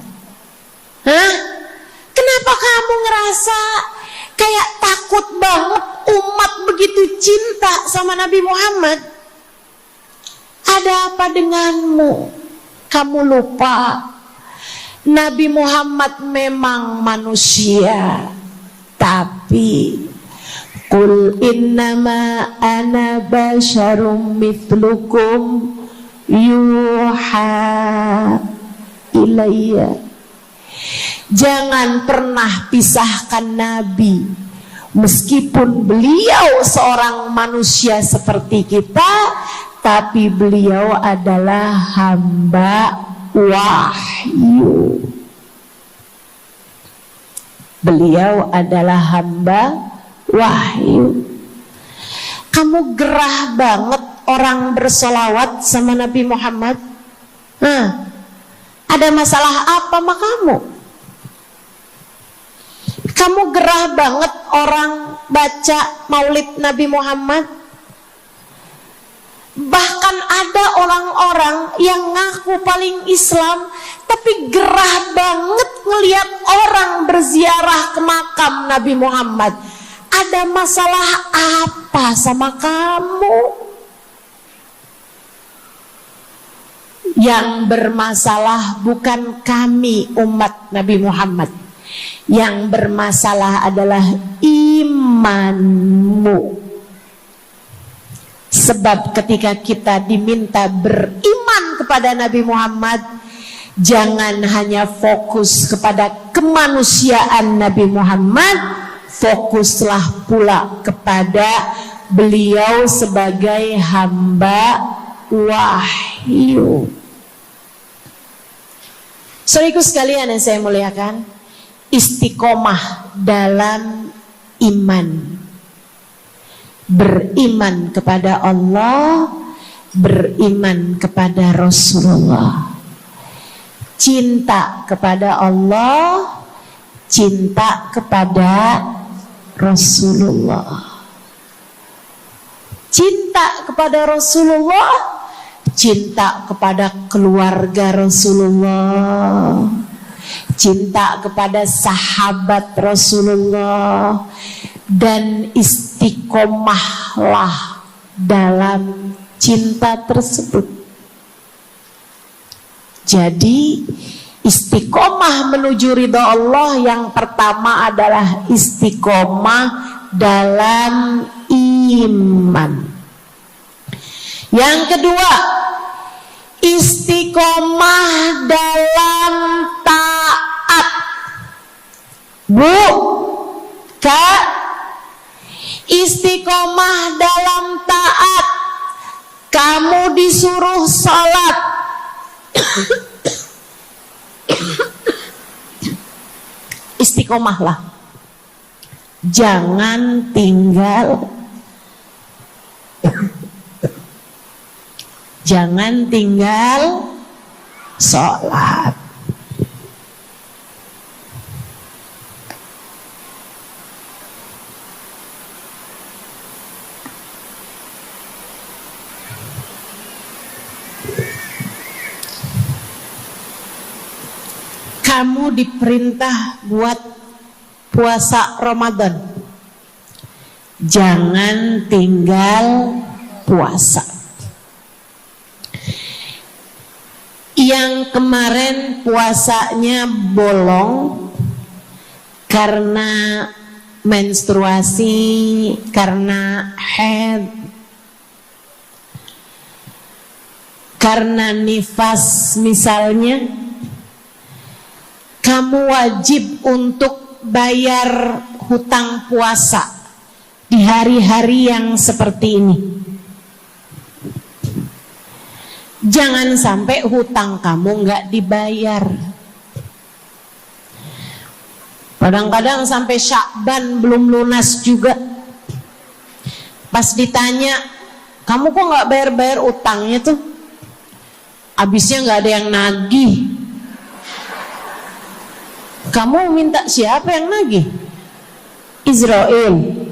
Hah? Kenapa kamu ngerasa kayak takut banget umat begitu cinta sama Nabi Muhammad? Ada apa denganmu? Kamu lupa Nabi Muhammad memang manusia, tapi qul innama ana basyarum mithlukum yuha ilayya. Jangan pernah pisahkan Nabi. Meskipun beliau seorang manusia seperti kita, tapi beliau adalah hamba wahyu. Beliau adalah hamba wahyu. Kamu gerah banget orang bersolawat sama Nabi Muhammad? Ada masalah apa sama kamu? Kamu gerah banget orang baca maulid Nabi Muhammad? Bahkan ada orang-orang yang ngaku paling Islam tapi gerah banget ngelihat orang berziarah ke makam Nabi Muhammad. Ada masalah apa sama kamu? Yang bermasalah bukan kami umat Nabi Muhammad. Yang bermasalah adalah imanmu. Sebab ketika kita diminta beriman kepada Nabi Muhammad, jangan hanya fokus kepada kemanusiaan Nabi Muhammad, fokuslah pula kepada beliau sebagai hamba wahyu. Saudaraku sekalian yang saya muliakan, istiqomah dalam iman. Beriman kepada Allah, beriman kepada Rasulullah. Cinta kepada Allah, cinta kepada Rasulullah. Cinta kepada Rasulullah, cinta kepada keluarga Rasulullah, cinta kepada sahabat Rasulullah, dan istiqomahlah dalam cinta tersebut. Jadi istiqomah menuju ridha Allah yang pertama adalah istiqomah dalam iman. Yang kedua, istiqomah dalam taat. Bu, Kak, istiqomah dalam taat. Kamu disuruh sholat, istiqomahlah. Jangan tinggal sholat. Kamu diperintah buat puasa Ramadan, jangan tinggal puasa. Yang kemarin puasanya bolong karena menstruasi, karena haid, karena nifas misalnya, kamu wajib untuk bayar hutang puasa di hari-hari yang seperti ini. Jangan sampai hutang kamu nggak dibayar. Kadang-kadang sampai Syakban belum lunas juga. Pas ditanya, kamu kok nggak bayar-bayar utangnya tuh? Abisnya nggak ada yang nagih. Kamu minta siapa yang nagih? Israel.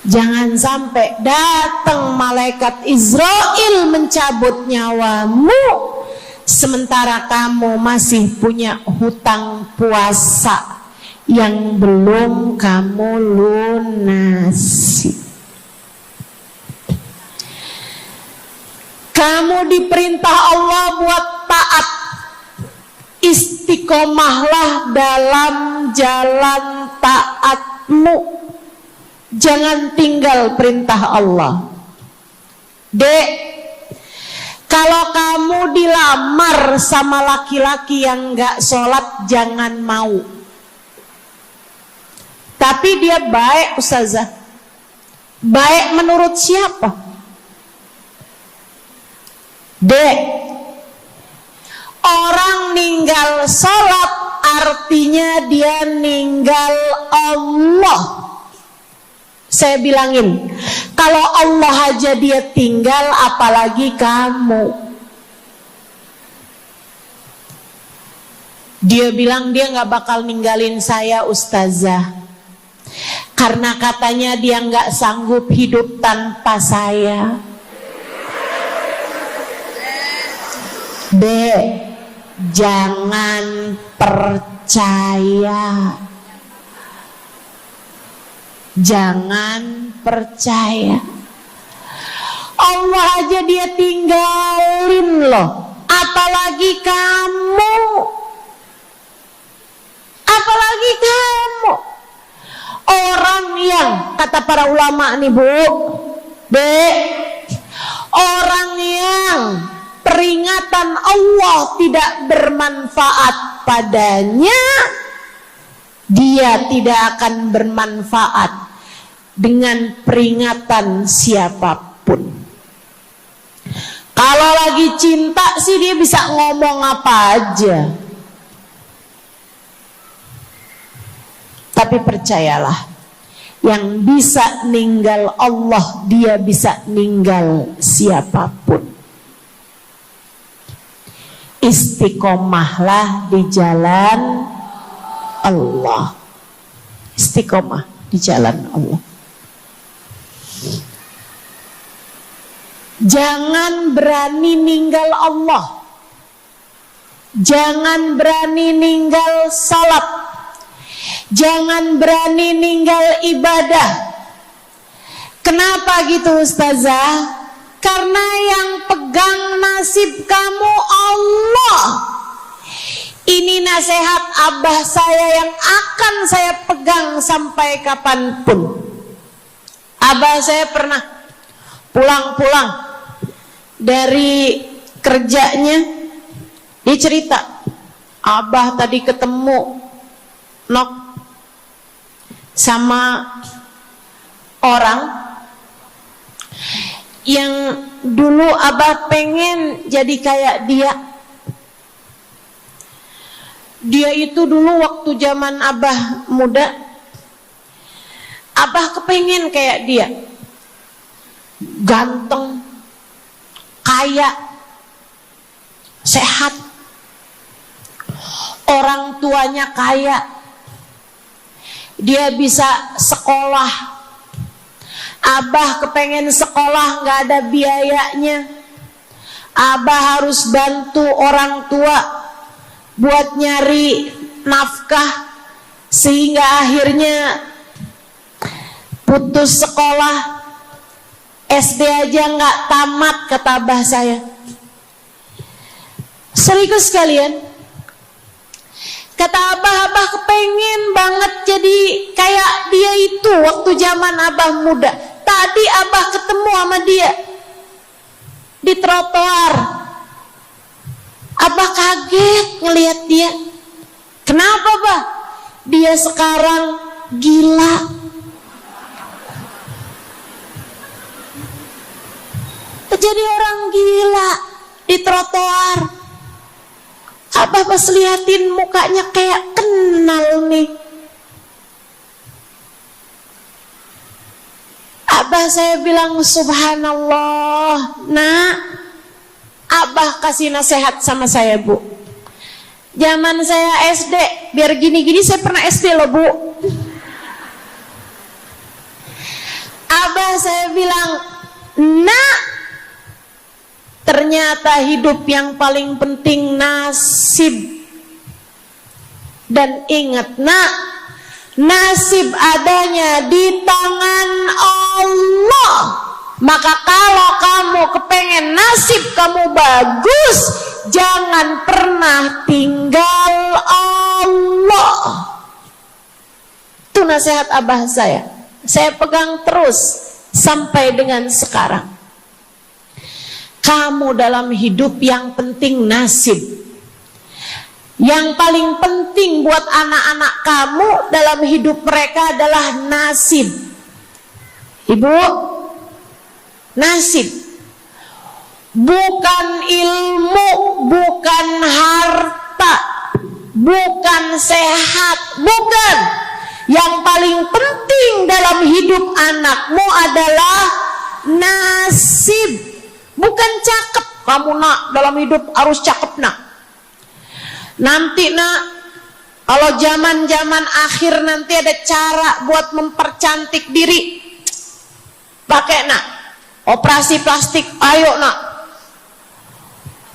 Jangan sampai datang malaikat Israel mencabut nyawamu, sementara kamu masih punya hutang puasa yang belum kamu lunasi. Kamu diperintah Allah buat taat. Istiqomahlah dalam jalan taatmu. Jangan tinggal perintah Allah. Dek, kalau kamu dilamar sama laki-laki yang gak sholat, jangan mau. Tapi dia baik, Ustazah. Baik menurut siapa? Dek, orang ninggal sholat artinya dia ninggal Allah. Saya bilangin, kalau Allah aja dia tinggal, apalagi kamu. Dia bilang dia gak bakal ninggalin saya, ustazah, karena katanya dia gak sanggup hidup tanpa saya. B, jangan percaya. Jangan percaya. Allah aja dia tinggalin loh, apalagi kamu. Apalagi kamu. Orang yang, kata para ulama nih Bu, B, orang yang peringatan Allah tidak bermanfaat padanya, dia tidak akan bermanfaat dengan peringatan siapapun. Kalau lagi cinta sih dia bisa ngomong apa aja. Tapi percayalah, yang bisa ninggal Allah, dia bisa ninggal siapapun. Istiqomahlah di jalan Allah. Istiqomah di jalan Allah. Jangan berani ninggal Allah. Jangan berani ninggal salat. Jangan berani ninggal ibadah. Kenapa gitu ustazah? Karena yang pegang nasib kamu Allah. Ini nasihat abah saya yang akan saya pegang sampai kapanpun. Abah saya pernah pulang-pulang dari kerjanya, dia cerita, abah tadi ketemu sama orang yang dulu abah pengen jadi kayak dia. Dia itu dulu waktu zaman abah muda, abah kepengen kayak dia, ganteng, kaya, sehat, orang tuanya kaya, dia bisa sekolah. Abah kepengen sekolah, gak ada biayanya. Abah harus bantu orang tua buat nyari nafkah, sehingga akhirnya putus sekolah. SD aja gak tamat, kata abah saya. Serius kalian, kata abah kepengen banget jadi kayak dia itu waktu zaman abah muda. Tadi abah ketemu sama dia di trotoar. Abah kaget ngelihat dia. Kenapa bah? Dia sekarang gila. Jadi orang gila di trotoar. Abah pas liatin mukanya kayak kenal nih. Abah saya bilang subhanallah. Nah, abah kasih nasihat sama saya Bu. Zaman saya SD, biar gini-gini saya pernah SD loh Bu. Abah saya bilang, nak, ternyata hidup yang paling penting nasib. Dan ingat nak, nasib adanya di tangan Allah. Maka kalau kamu kepengen nasib kamu bagus, jangan pernah tinggal Allah. Itu nasihat abah saya pegang terus sampai dengan sekarang. Kamu dalam hidup yang penting nasib. Yang paling penting buat anak-anak kamu dalam hidup mereka adalah nasib. Ibu, nasib. Bukan ilmu, bukan harta, bukan sehat, bukan. Yang paling penting dalam hidup anakmu adalah nasib, bukan cakep. Kamu nak dalam hidup harus cakep nak. Nanti nak, kalau zaman-zaman akhir nanti ada cara buat mempercantik diri, pakai nak operasi plastik, ayo nak,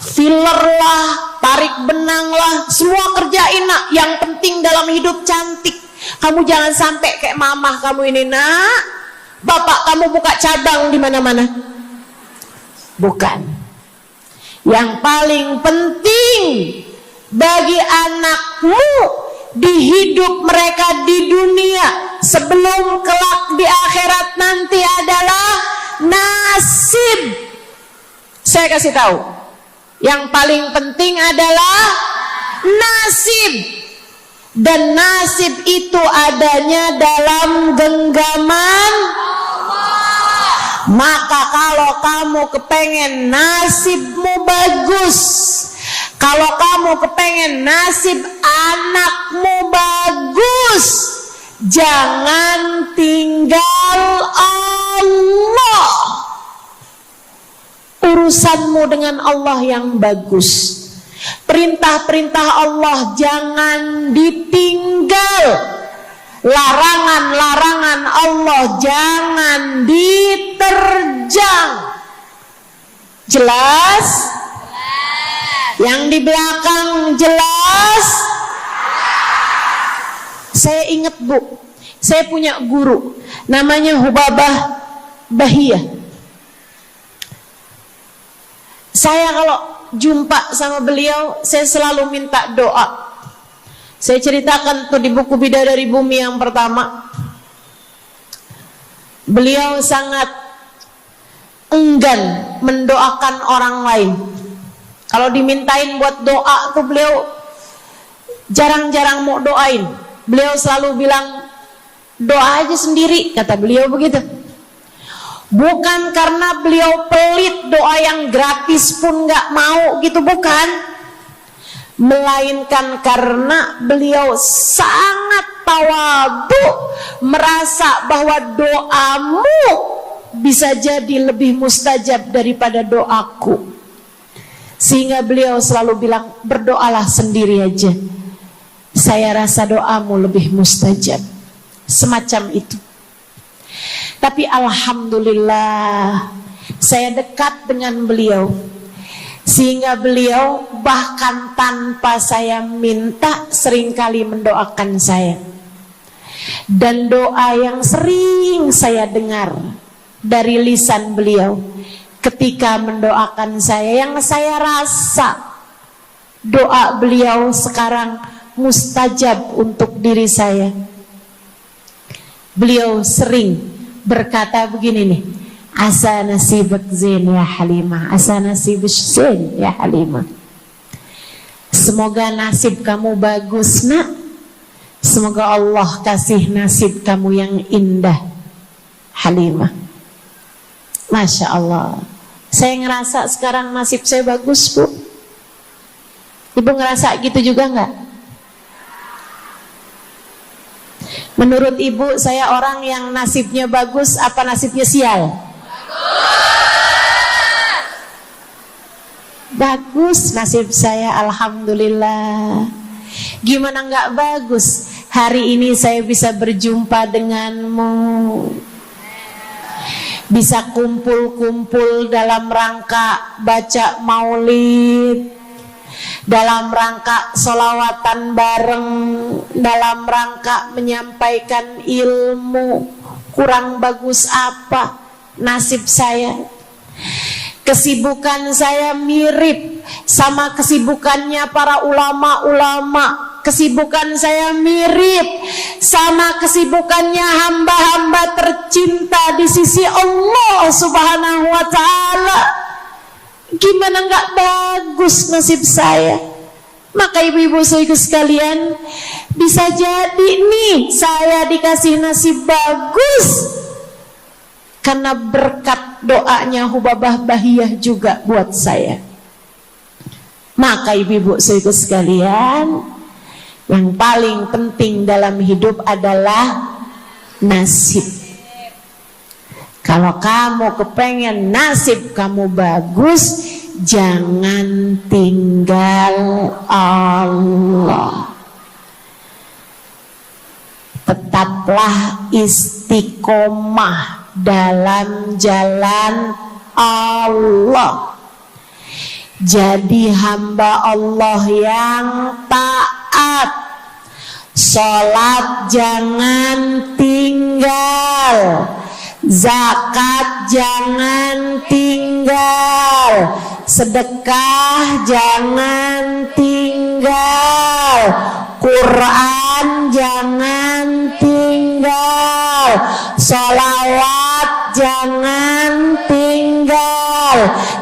filler lah, tarik benang lah, semua kerjain nak. Yang penting dalam hidup cantik. Kamu jangan sampai kayak mamah kamu ini nak, bapak kamu buka cabang di mana-mana. Bukan. Yang paling penting bagi anakmu di hidup mereka di dunia sebelum kelak di akhirat nanti adalah nasib. Saya kasih tahu, yang paling penting adalah nasib. Dan nasib itu adanya dalam genggaman Allah. Maka kalau kamu kepengen nasibmu bagus, kalau kamu kepengen nasib anakmu bagus, jangan tinggal Allah. Urusanmu dengan Allah yang bagus. Perintah-perintah Allah jangan ditinggal. Larangan-larangan Allah jangan diterjang. Jelas? Yang di belakang jelas? Saya ingat Bu, saya punya guru namanya Hubabah Bahiyah. Saya kalau jumpa sama beliau, saya selalu minta doa. Saya ceritakan tuh di buku Bidadari Bumi yang pertama. Beliau sangat enggan mendoakan orang lain. Kalau dimintain buat doa tuh beliau jarang-jarang mau doain. Beliau selalu bilang, doa aja sendiri, kata beliau begitu. Bukan karena beliau pelit, doa yang gratis pun gak mau gitu, bukan. Melainkan karena beliau sangat tawadhu, merasa bahwa doamu bisa jadi lebih mustajab daripada doaku. Sehingga beliau selalu bilang, berdoalah sendiri aja, saya rasa doamu lebih mustajab. Semacam itu. Tapi alhamdulillah saya dekat dengan beliau, sehingga beliau bahkan tanpa saya minta seringkali mendoakan saya. Dan doa yang sering saya dengar dari lisan beliau ketika mendoakan saya, yang saya rasa doa beliau sekarang mustajab untuk diri saya. Beliau sering berkata begini nih, asa nasibak zain ya Halimah, asa nasibak zain ya Halimah. Semoga nasib kamu bagus nak, semoga Allah kasih nasib kamu yang indah Halimah. Masya Allah, saya ngerasa sekarang nasib saya bagus Bu. Ibu ngerasa gitu juga nggak? Menurut ibu, saya orang yang nasibnya bagus apa nasibnya sial? Bagus nasib saya, alhamdulillah. Gimana nggak bagus? Hari ini saya bisa berjumpa denganmu, bisa kumpul-kumpul dalam rangka baca maulid, dalam rangka sholawatan bareng, dalam rangka menyampaikan ilmu. Kurang bagus apa nasib saya? Kesibukan saya mirip sama kesibukannya para ulama-ulama. Kesibukan saya mirip sama kesibukannya hamba-hamba tercinta di sisi Allah Subhanahu wa ta'ala. Gimana nggak bagus nasib saya? Maka ibu-ibu saudaraku sekalian, bisa jadi nih saya dikasih nasib bagus karena berkat doanya Hubabah Bahiyah juga buat saya. Maka ibu-ibu saudaraku sekalian, Yang paling penting dalam hidup adalah nasib. Kalau kamu kepengen nasib kamu bagus, jangan tinggal Allah. Tetaplah istiqomah dalam jalan Allah. Jadi hamba Allah yang taat. Sholat jangan tinggal, zakat jangan tinggal, sedekah jangan tinggal, Quran jangan tinggal, sholawat jangan tinggal,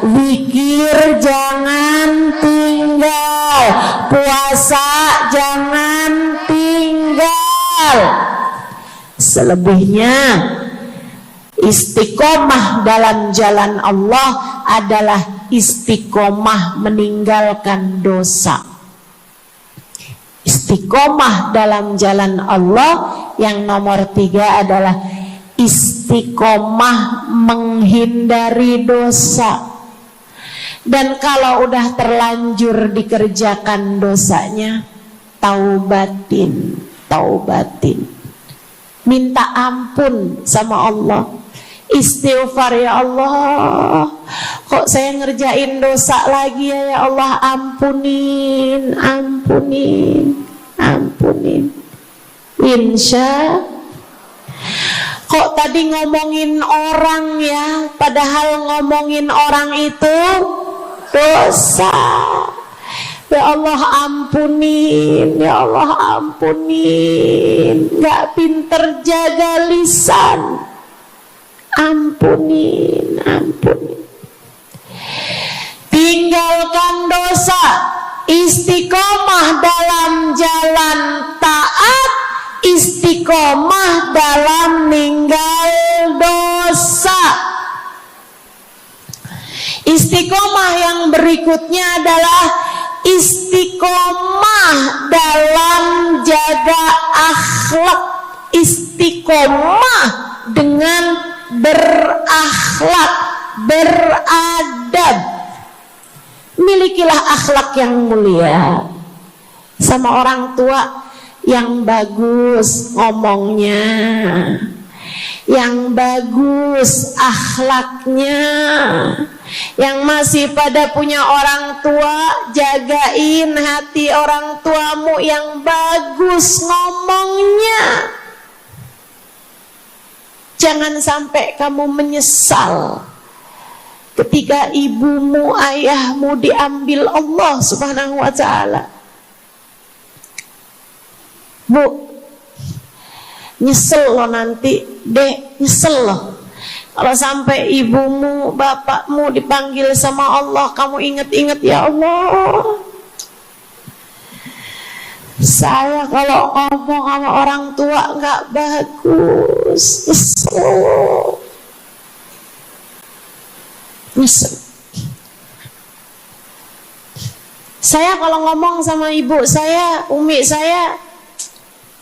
zikir jangan tinggal, puasa jangan tinggal. Selebihnya istiqomah dalam jalan Allah adalah istiqomah meninggalkan dosa. Istiqomah dalam jalan Allah yang nomor 3 adalah istiqomah menghindari dosa. Dan kalau udah terlanjur dikerjakan dosanya, taubatin. Minta ampun sama Allah. Istighfar, ya Allah, kok saya ngerjain dosa lagi ya Allah, ampunin. Kok tadi ngomongin orang ya, padahal ngomongin orang itu dosa. Ya Allah ampunin, ya Allah ampunin. Gak pinter jaga lisan. Ampunin. Tinggalkan dosa, istiqomah dalam jalan taat, istiqomah dalam ninggal dosa. Istiqomah yang berikutnya adalah istiqomah dalam jaga akhlak. Istiqomah dengan berakhlak, beradab. Milikilah akhlak yang mulia. Sama orang tua yang bagus ngomongnya, yang bagus akhlaknya. Yang masih pada punya orang tua, jagain hati orang tuamu yang bagus ngomongnya. Jangan sampai kamu menyesal ketika ibumu, ayahmu diambil Allah Subhanahu wa ta'ala. Bu, nyesel lo nanti, Dek, nyesel lo kalau sampai ibumu, bapakmu dipanggil sama Allah. Kamu ingat-ingat, ya Allah, saya kalau ngomong sama orang tua gak bagus. Nyesel. Saya kalau ngomong sama ibu saya, umi saya,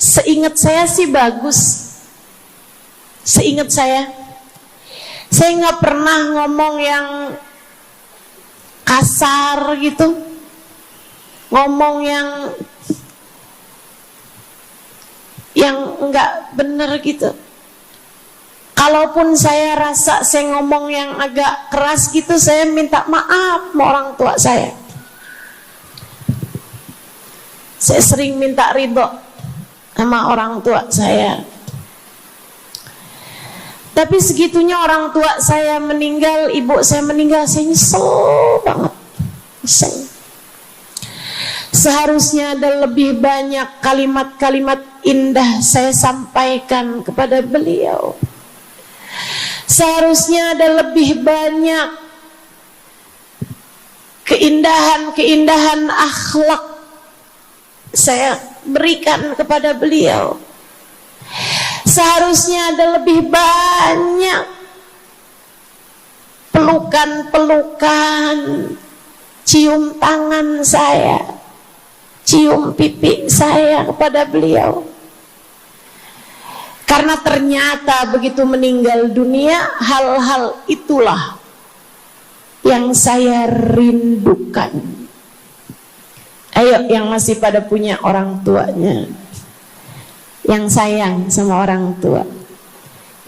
seingat saya sih bagus. Seingat saya nggak pernah ngomong yang kasar gitu, ngomong yang nggak bener gitu. Kalaupun saya rasa saya ngomong yang agak keras gitu, saya minta maaf sama orang tua saya. Saya sering minta ridho sama orang tua saya. Tapi segitunya orang tua saya meninggal, ibu saya meninggal, saya nyesel banget. Nyesel. Seharusnya ada lebih banyak kalimat-kalimat indah saya sampaikan kepada beliau. Seharusnya ada lebih banyak keindahan-keindahan akhlak saya berikan kepada beliau. Seharusnya ada lebih banyak pelukan-pelukan, cium tangan saya, cium pipi saya kepada beliau. Karena ternyata begitu meninggal dunia, hal-hal itulah yang saya rindukan. Ayo yang masih pada punya orang tuanya, yang sayang sama orang tua,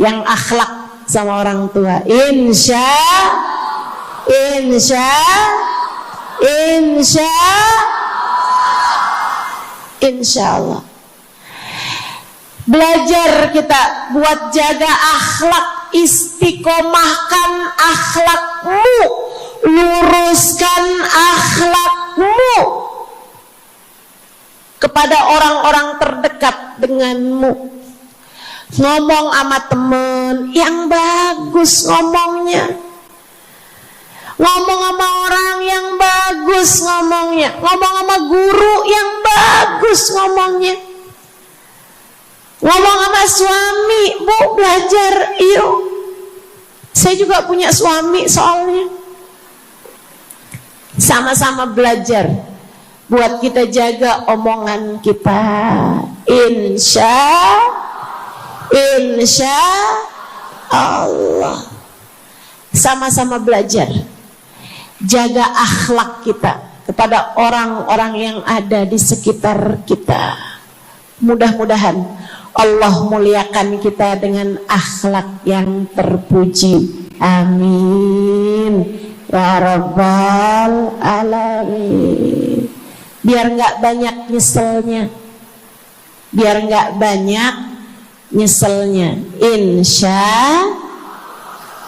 yang akhlak sama orang tua, insya Allah. Belajar kita buat jaga akhlak, istiqomahkan akhlakmu, luruskan akhlakmu kepada orang-orang terdekat denganmu. Ngomong sama temen yang bagus ngomongnya, ngomong sama orang yang bagus ngomongnya, ngomong sama guru yang bagus ngomongnya, ngomong sama suami, bu belajar yuk. Saya juga punya suami soalnya. Sama-sama belajar buat kita jaga omongan kita. Insya Allah. Sama-sama belajar jaga akhlak kita kepada orang-orang yang ada di sekitar kita. Mudah-mudahan Allah muliakan kita dengan akhlak yang terpuji. Amin ya rabbal alamin. Biar nggak banyak nyeselnya, biar nggak banyak nyeselnya.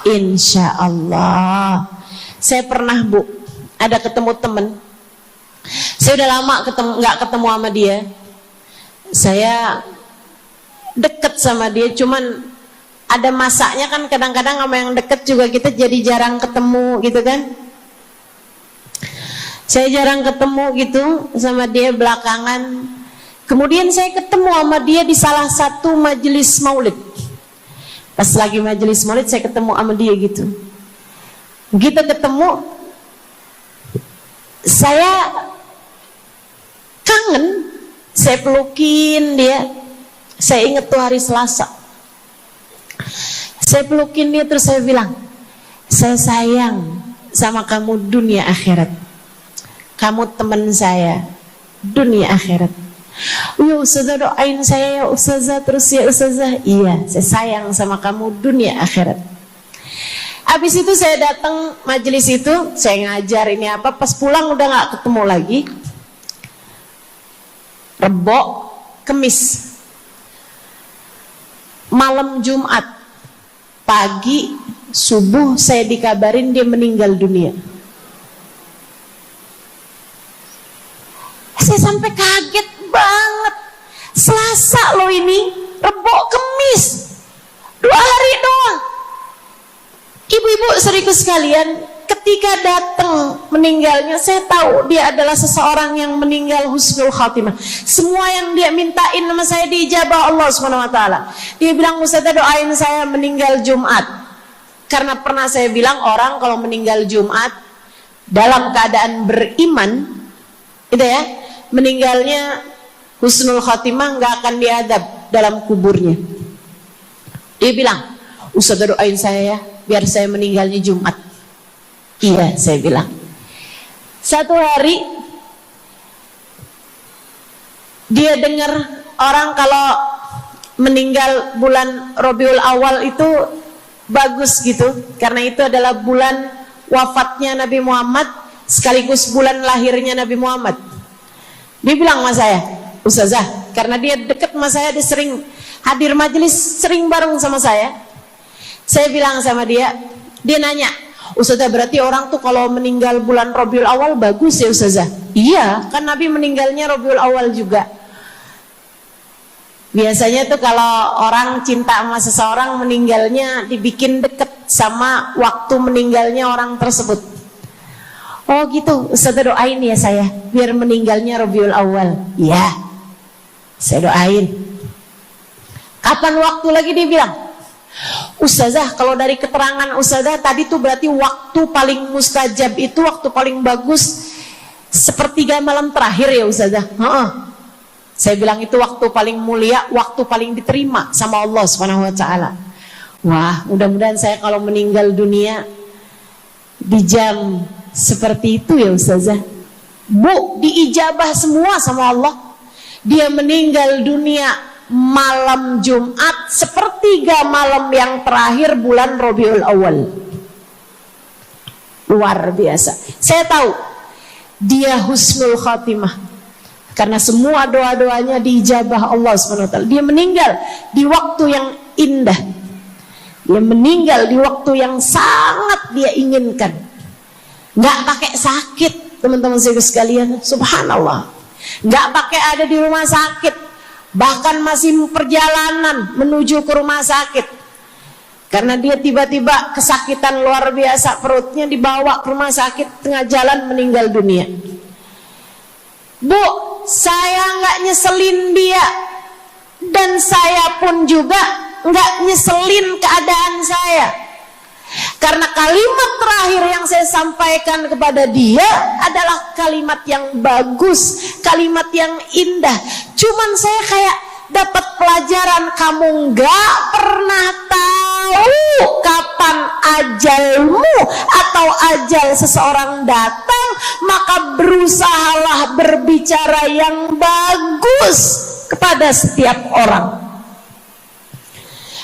Insya Allah. Saya pernah bu, ada ketemu temen. Saya udah lama nggak ketemu sama dia. Saya deket sama dia, cuman ada masanya kan kadang-kadang sama yang deket juga kita jadi jarang ketemu gitu kan. Saya jarang ketemu gitu sama dia belakangan. Kemudian saya ketemu sama dia di salah satu majelis maulid. Pas lagi majelis maulid saya ketemu sama dia gitu. Kita ketemu, saya kangen, saya pelukin dia. Saya ingat tuh hari Selasa. Saya pelukin dia terus saya bilang, saya sayang sama kamu dunia akhirat. Kamu teman saya dunia akhirat. Ya Ustazah doain saya ya Ustazah, terus ya Ustazah. Iya, saya sayang sama kamu dunia akhirat. Habis itu saya datang majelis itu, saya ngajar ini apa, pas pulang udah gak ketemu lagi. Rebo, Kemis, malam Jumat, pagi, subuh saya dikabarin dia meninggal dunia. Saya sampai kaget banget. Selasa loh ini, Rebo, Kemis, 2 hari doang. Ibu-ibu serius sekalian, ketika datang meninggalnya, saya tahu dia adalah seseorang yang meninggal husnul khatimah. Semua yang dia mintain sama saya diijabah Allah SWT. Dia bilang, Ustazah doain saya meninggal Jumat. Karena pernah saya bilang orang kalau meninggal Jumat dalam keadaan beriman, gitu ya, meninggalnya husnul khatimah, nggak akan diadab dalam kuburnya. Dia bilang, Ustazah doain saya ya, biar saya meninggalnya Jumat. Iya, saya bilang. Satu hari dia dengar orang kalau meninggal bulan Rabiul Awal itu bagus gitu, karena itu adalah bulan wafatnya Nabi Muhammad sekaligus bulan lahirnya Nabi Muhammad. Dia bilang sama saya, Ustazah, karena dia dekat sama saya, dia sering hadir majelis, sering bareng sama saya. Saya bilang sama dia, dia nanya, Ustazah berarti orang tuh kalau meninggal bulan Rabiul Awal bagus ya Ustazah? Iya, kan Nabi meninggalnya Rabiul Awal juga. Biasanya tuh kalau orang cinta sama seseorang, meninggalnya dibikin deket sama waktu meninggalnya orang tersebut. Oh gitu, Ustazah doain ya saya, biar meninggalnya Rabiul Awal. Iya, saya doain. Kapan waktu lagi dia bilang, Ustazah, kalau dari keterangan Ustazah tadi tuh berarti waktu paling mustajab itu, waktu paling bagus sepertiga malam terakhir ya Ustazah. Saya bilang itu waktu paling mulia, waktu paling diterima sama Allah Subhanahu wa taala. Wah, mudah-mudahan saya kalau meninggal dunia di jam seperti itu ya Ustazah. Bu, diijabah semua sama Allah. Dia meninggal dunia malam Jumat, sepertiga malam yang terakhir bulan Rabiul Awal. Luar biasa. Saya tahu dia husnul khatimah karena semua doa-doanya diijabah Allah SWT. Dia meninggal di waktu yang indah. Dia meninggal di waktu yang sangat dia inginkan. Nggak pakai sakit, teman-teman sekalian. Subhanallah. Nggak pakai ada di rumah sakit, bahkan masih perjalanan menuju ke rumah sakit. Karena dia tiba-tiba kesakitan luar biasa, perutnya dibawa ke rumah sakit, tengah jalan meninggal dunia. Bu, saya nggak nyeselin dia, dan saya pun juga nggak nyeselin keadaan saya. Karena kalimat terakhir yang saya sampaikan kepada dia adalah kalimat yang bagus, kalimat yang indah. Cuman saya kayak dapat pelajaran, kamu nggak pernah tahu kapan ajalmu atau ajal seseorang datang, maka berusahalah berbicara yang bagus kepada setiap orang.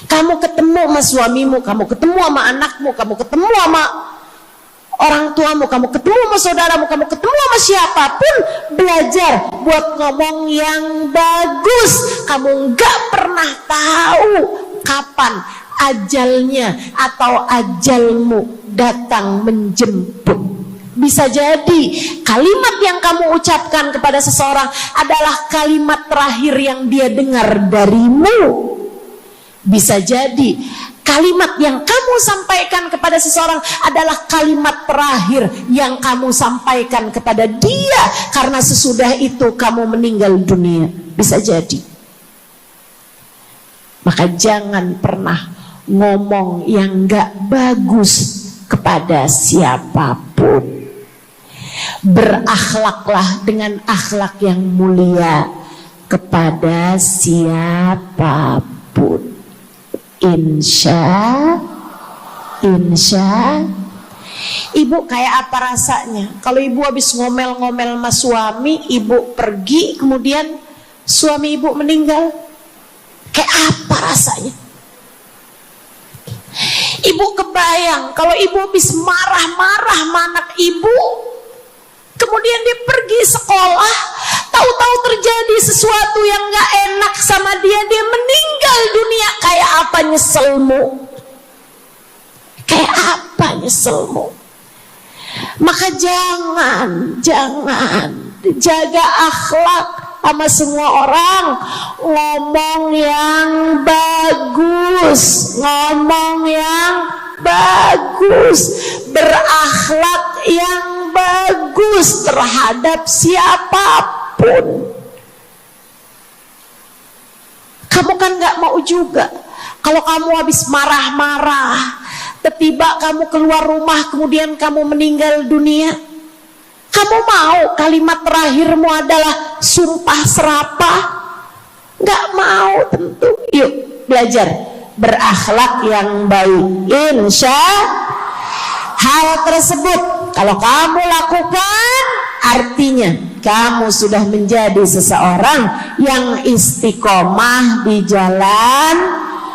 Kamu ketemu sama suamimu, kamu ketemu sama anakmu, kamu ketemu sama orang tuamu, kamu ketemu sama saudaramu, kamu ketemu sama siapapun, belajar buat ngomong yang bagus. Kamu nggak pernah tahu kapan ajalnya atau ajalmu datang menjemput. Bisa jadi kalimat yang kamu ucapkan kepada seseorang adalah kalimat terakhir yang dia dengar darimu. Bisa jadi kalimat yang kamu sampaikan kepada seseorang adalah kalimat terakhir yang kamu sampaikan kepada dia, karena sesudah itu kamu meninggal dunia. Bisa jadi. Maka jangan pernah ngomong yang gak bagus kepada siapapun. Berakhlaklah dengan akhlak yang mulia kepada siapapun. Insya Ibu kayak apa rasanya kalau ibu habis ngomel-ngomel sama suami, ibu pergi, kemudian suami ibu meninggal? Kayak apa rasanya? Ibu kebayang kalau ibu habis marah-marah sama anak ibu, kemudian dia pergi sekolah, tahu-tahu terjadi sesuatu yang gak enak sama dia, dia meninggal dunia. Kayak apa nyeselmu? Kayak apa nyeselmu? Maka jangan jaga akhlak sama semua orang. Ngomong yang bagus, ngomong yang bagus, berakhlak yang bagus terhadap siapapun. Kamu kan gak mau juga kalau kamu habis marah-marah, tiba-tiba kamu keluar rumah kemudian kamu meninggal dunia. Kamu mau kalimat terakhirmu adalah sumpah serapah? Gak mau tentu. Yuk belajar berakhlak yang baik. Insya hal tersebut kalau kamu lakukan, artinya kamu sudah menjadi seseorang yang istiqomah di jalan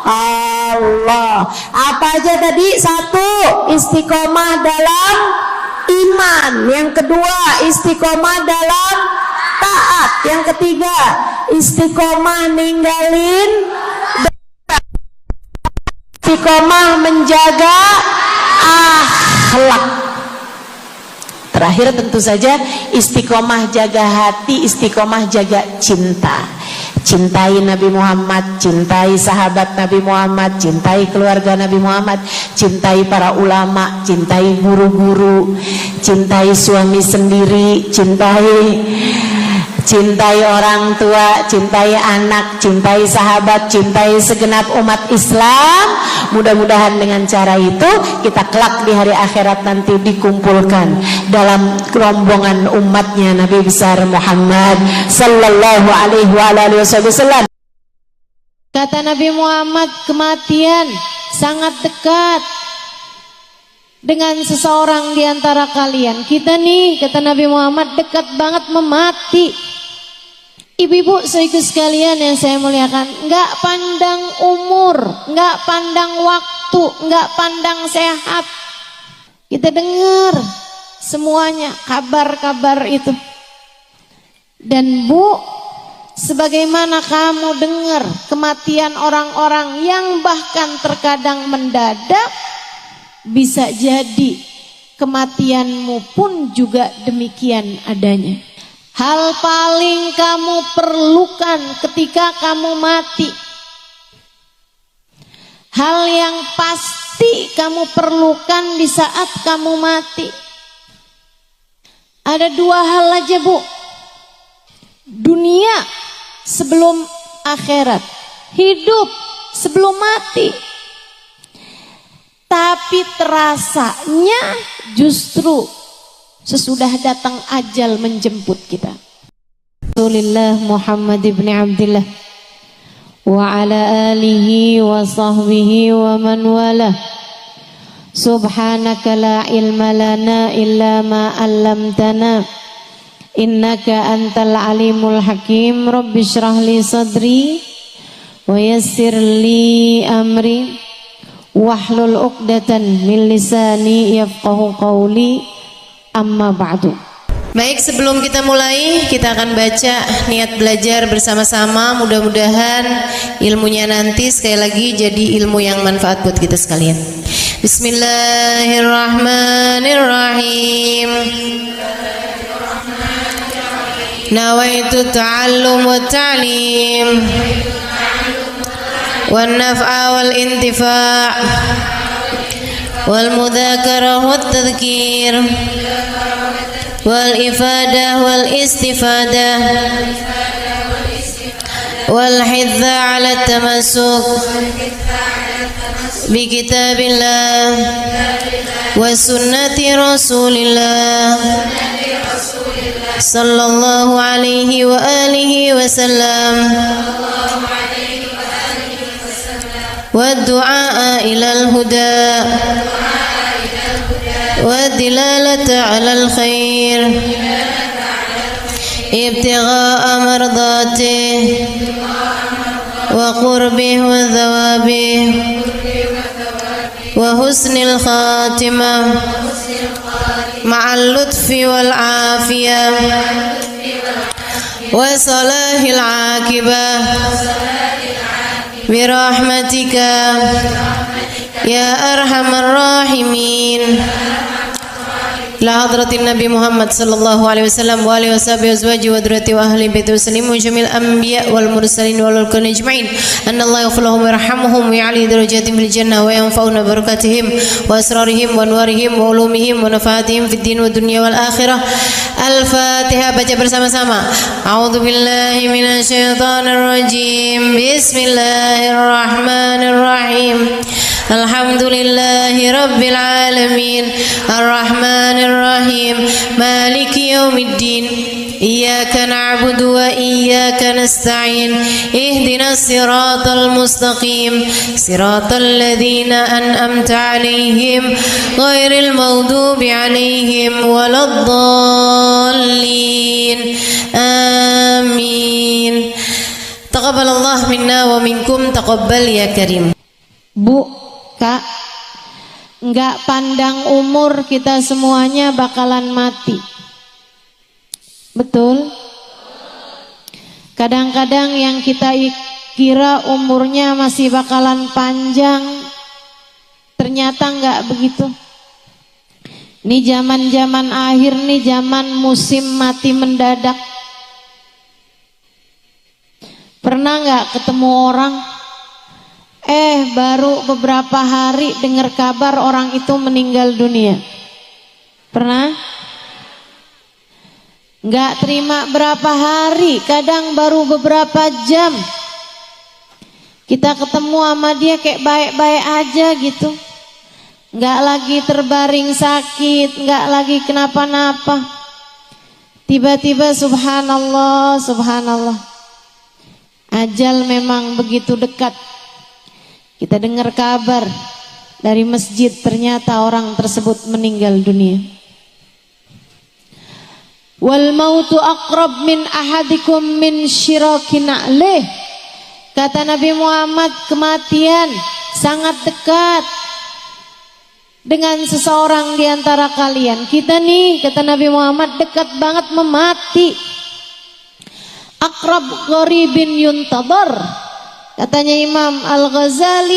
Allah. Apa aja tadi? Satu, istiqomah dalam iman. Yang kedua, istiqomah dalam taat. Yang ketiga, istiqomah ninggalin, istiqomah menjaga akhlak. Terakhir tentu saja istiqomah jaga hati, istiqomah jaga cinta. Cintai Nabi Muhammad, cintai sahabat Nabi Muhammad, cintai keluarga Nabi Muhammad, cintai para ulama, cintai guru-guru, cintai suami sendiri, cintai cintai orang tua, cintai anak, cintai sahabat, cintai segenap umat Islam. Mudah-mudahan dengan cara itu kita kelak di hari akhirat nanti dikumpulkan dalam rombongan umatnya Nabi besar Muhammad sallallahu alaihi wasallam. Kata Nabi Muhammad, kematian sangat dekat dengan seseorang di antara kalian. Kita nih, kata Nabi Muhammad, dekat banget memati. Ibu-ibu sekaligus sekalian yang saya muliakan, enggak pandang umur, enggak pandang waktu, enggak pandang sehat. Kita dengar semuanya kabar-kabar itu. Dan Bu, sebagaimana kamu dengar kematian orang-orang yang bahkan terkadang mendadak, bisa jadi kematianmu pun juga demikian adanya. Hal paling kamu perlukan ketika kamu mati, hal yang pasti kamu perlukan di saat kamu mati, ada dua hal aja Bu. Dunia sebelum akhirat, hidup sebelum mati. Tapi terasanya justru sesudah datang ajal menjemput kita. Rasulullah Muhammad ibn Abdullah wa ala alihi wa sahbihi wa man wala. Subhanaka la ilma lana illa ma 'allamtana innaka antal alimul hakim. Rabbi shrah li sadri wa yassir li amri wahlul 'uqdatan min lisani yafqahu qawli. Amma ba'du. Baik, sebelum kita mulai, kita akan baca niat belajar bersama-sama. Mudah-mudahan ilmunya nanti sekali lagi jadi ilmu yang manfaat buat kita sekalian. Bismillahirrahmanirrahim. Nawaitu ta'allum wa ta'lim wan naf'a wal intifa' wal mudzakarah wat tadhkir wal ifadah wal istifadah wal hidza ala tamassuk bi kitabillah wa sunnati rasulillah sallallahu alaihi wa alihi wasallam والدعاء إلى الهدى والدلالة على الخير ابتغاء مرضاته وقربه وثوابه وحسن الخاتمة مع اللطف والعافية وصلاح العاقبة برحمتك يا أرحم الراحمين. La hadratin Nabi Muhammad sallallahu alaihi wasallam wa alihi washabihi azwaji wa dzurriyyati wa ahli baiti wasallim wa jamil anbiya wal mursalin wal kulli ajma'in. Anna Allah yaghfir lahum wa yarhamhum wa ya'li darajatihim fil jannah wa yanfa'una barakatihim wa asrarihim wa anwarihim wa ulumihim wa nafaatihim fid din wa dunya wal akhirah. Al-Fatihah, baca bersama-sama. A'udzu billahi minasy syaithanir rajim. Bismillahirrahmanirrahim. Alhamdulillahi rabbil alamin. Ar-Rahmanir Rahim. Maliki yaumiddin. Iyyaka na'budu wa iyyaka nasta'in. Ihdinas siratal mustaqim. Siratal ladzina an'amta 'alaihim ghairil maghdubi 'alaihim waladdallin. Amin. Taqabbalallahu minna wa minkum, taqabbal ya karim. Bu, Kak, enggak pandang umur, kita semuanya bakalan mati. Betul? Kadang-kadang yang kita kira umurnya masih bakalan panjang, ternyata enggak begitu. Ini zaman-zaman akhir nih, zaman musim mati mendadak. Pernah enggak ketemu orang, baru beberapa hari dengar kabar orang itu meninggal dunia? Pernah? Nggak terima berapa hari, kadang baru beberapa jam. Kita ketemu sama dia kayak baik-baik aja gitu. Nggak lagi terbaring sakit, nggak lagi kenapa-napa. Tiba-tiba subhanallah, subhanallah. Ajal memang begitu dekat. Kita dengar kabar dari masjid, ternyata orang tersebut meninggal dunia. Wal mautu aqrab min ahadikum min syirakin na'lih. Kata Nabi Muhammad, kematian sangat dekat dengan seseorang di antara kalian. Kita nih, kata Nabi Muhammad, dekat banget memati. Aqrab gharibin yuntadar. Katanya Imam Al-Ghazali,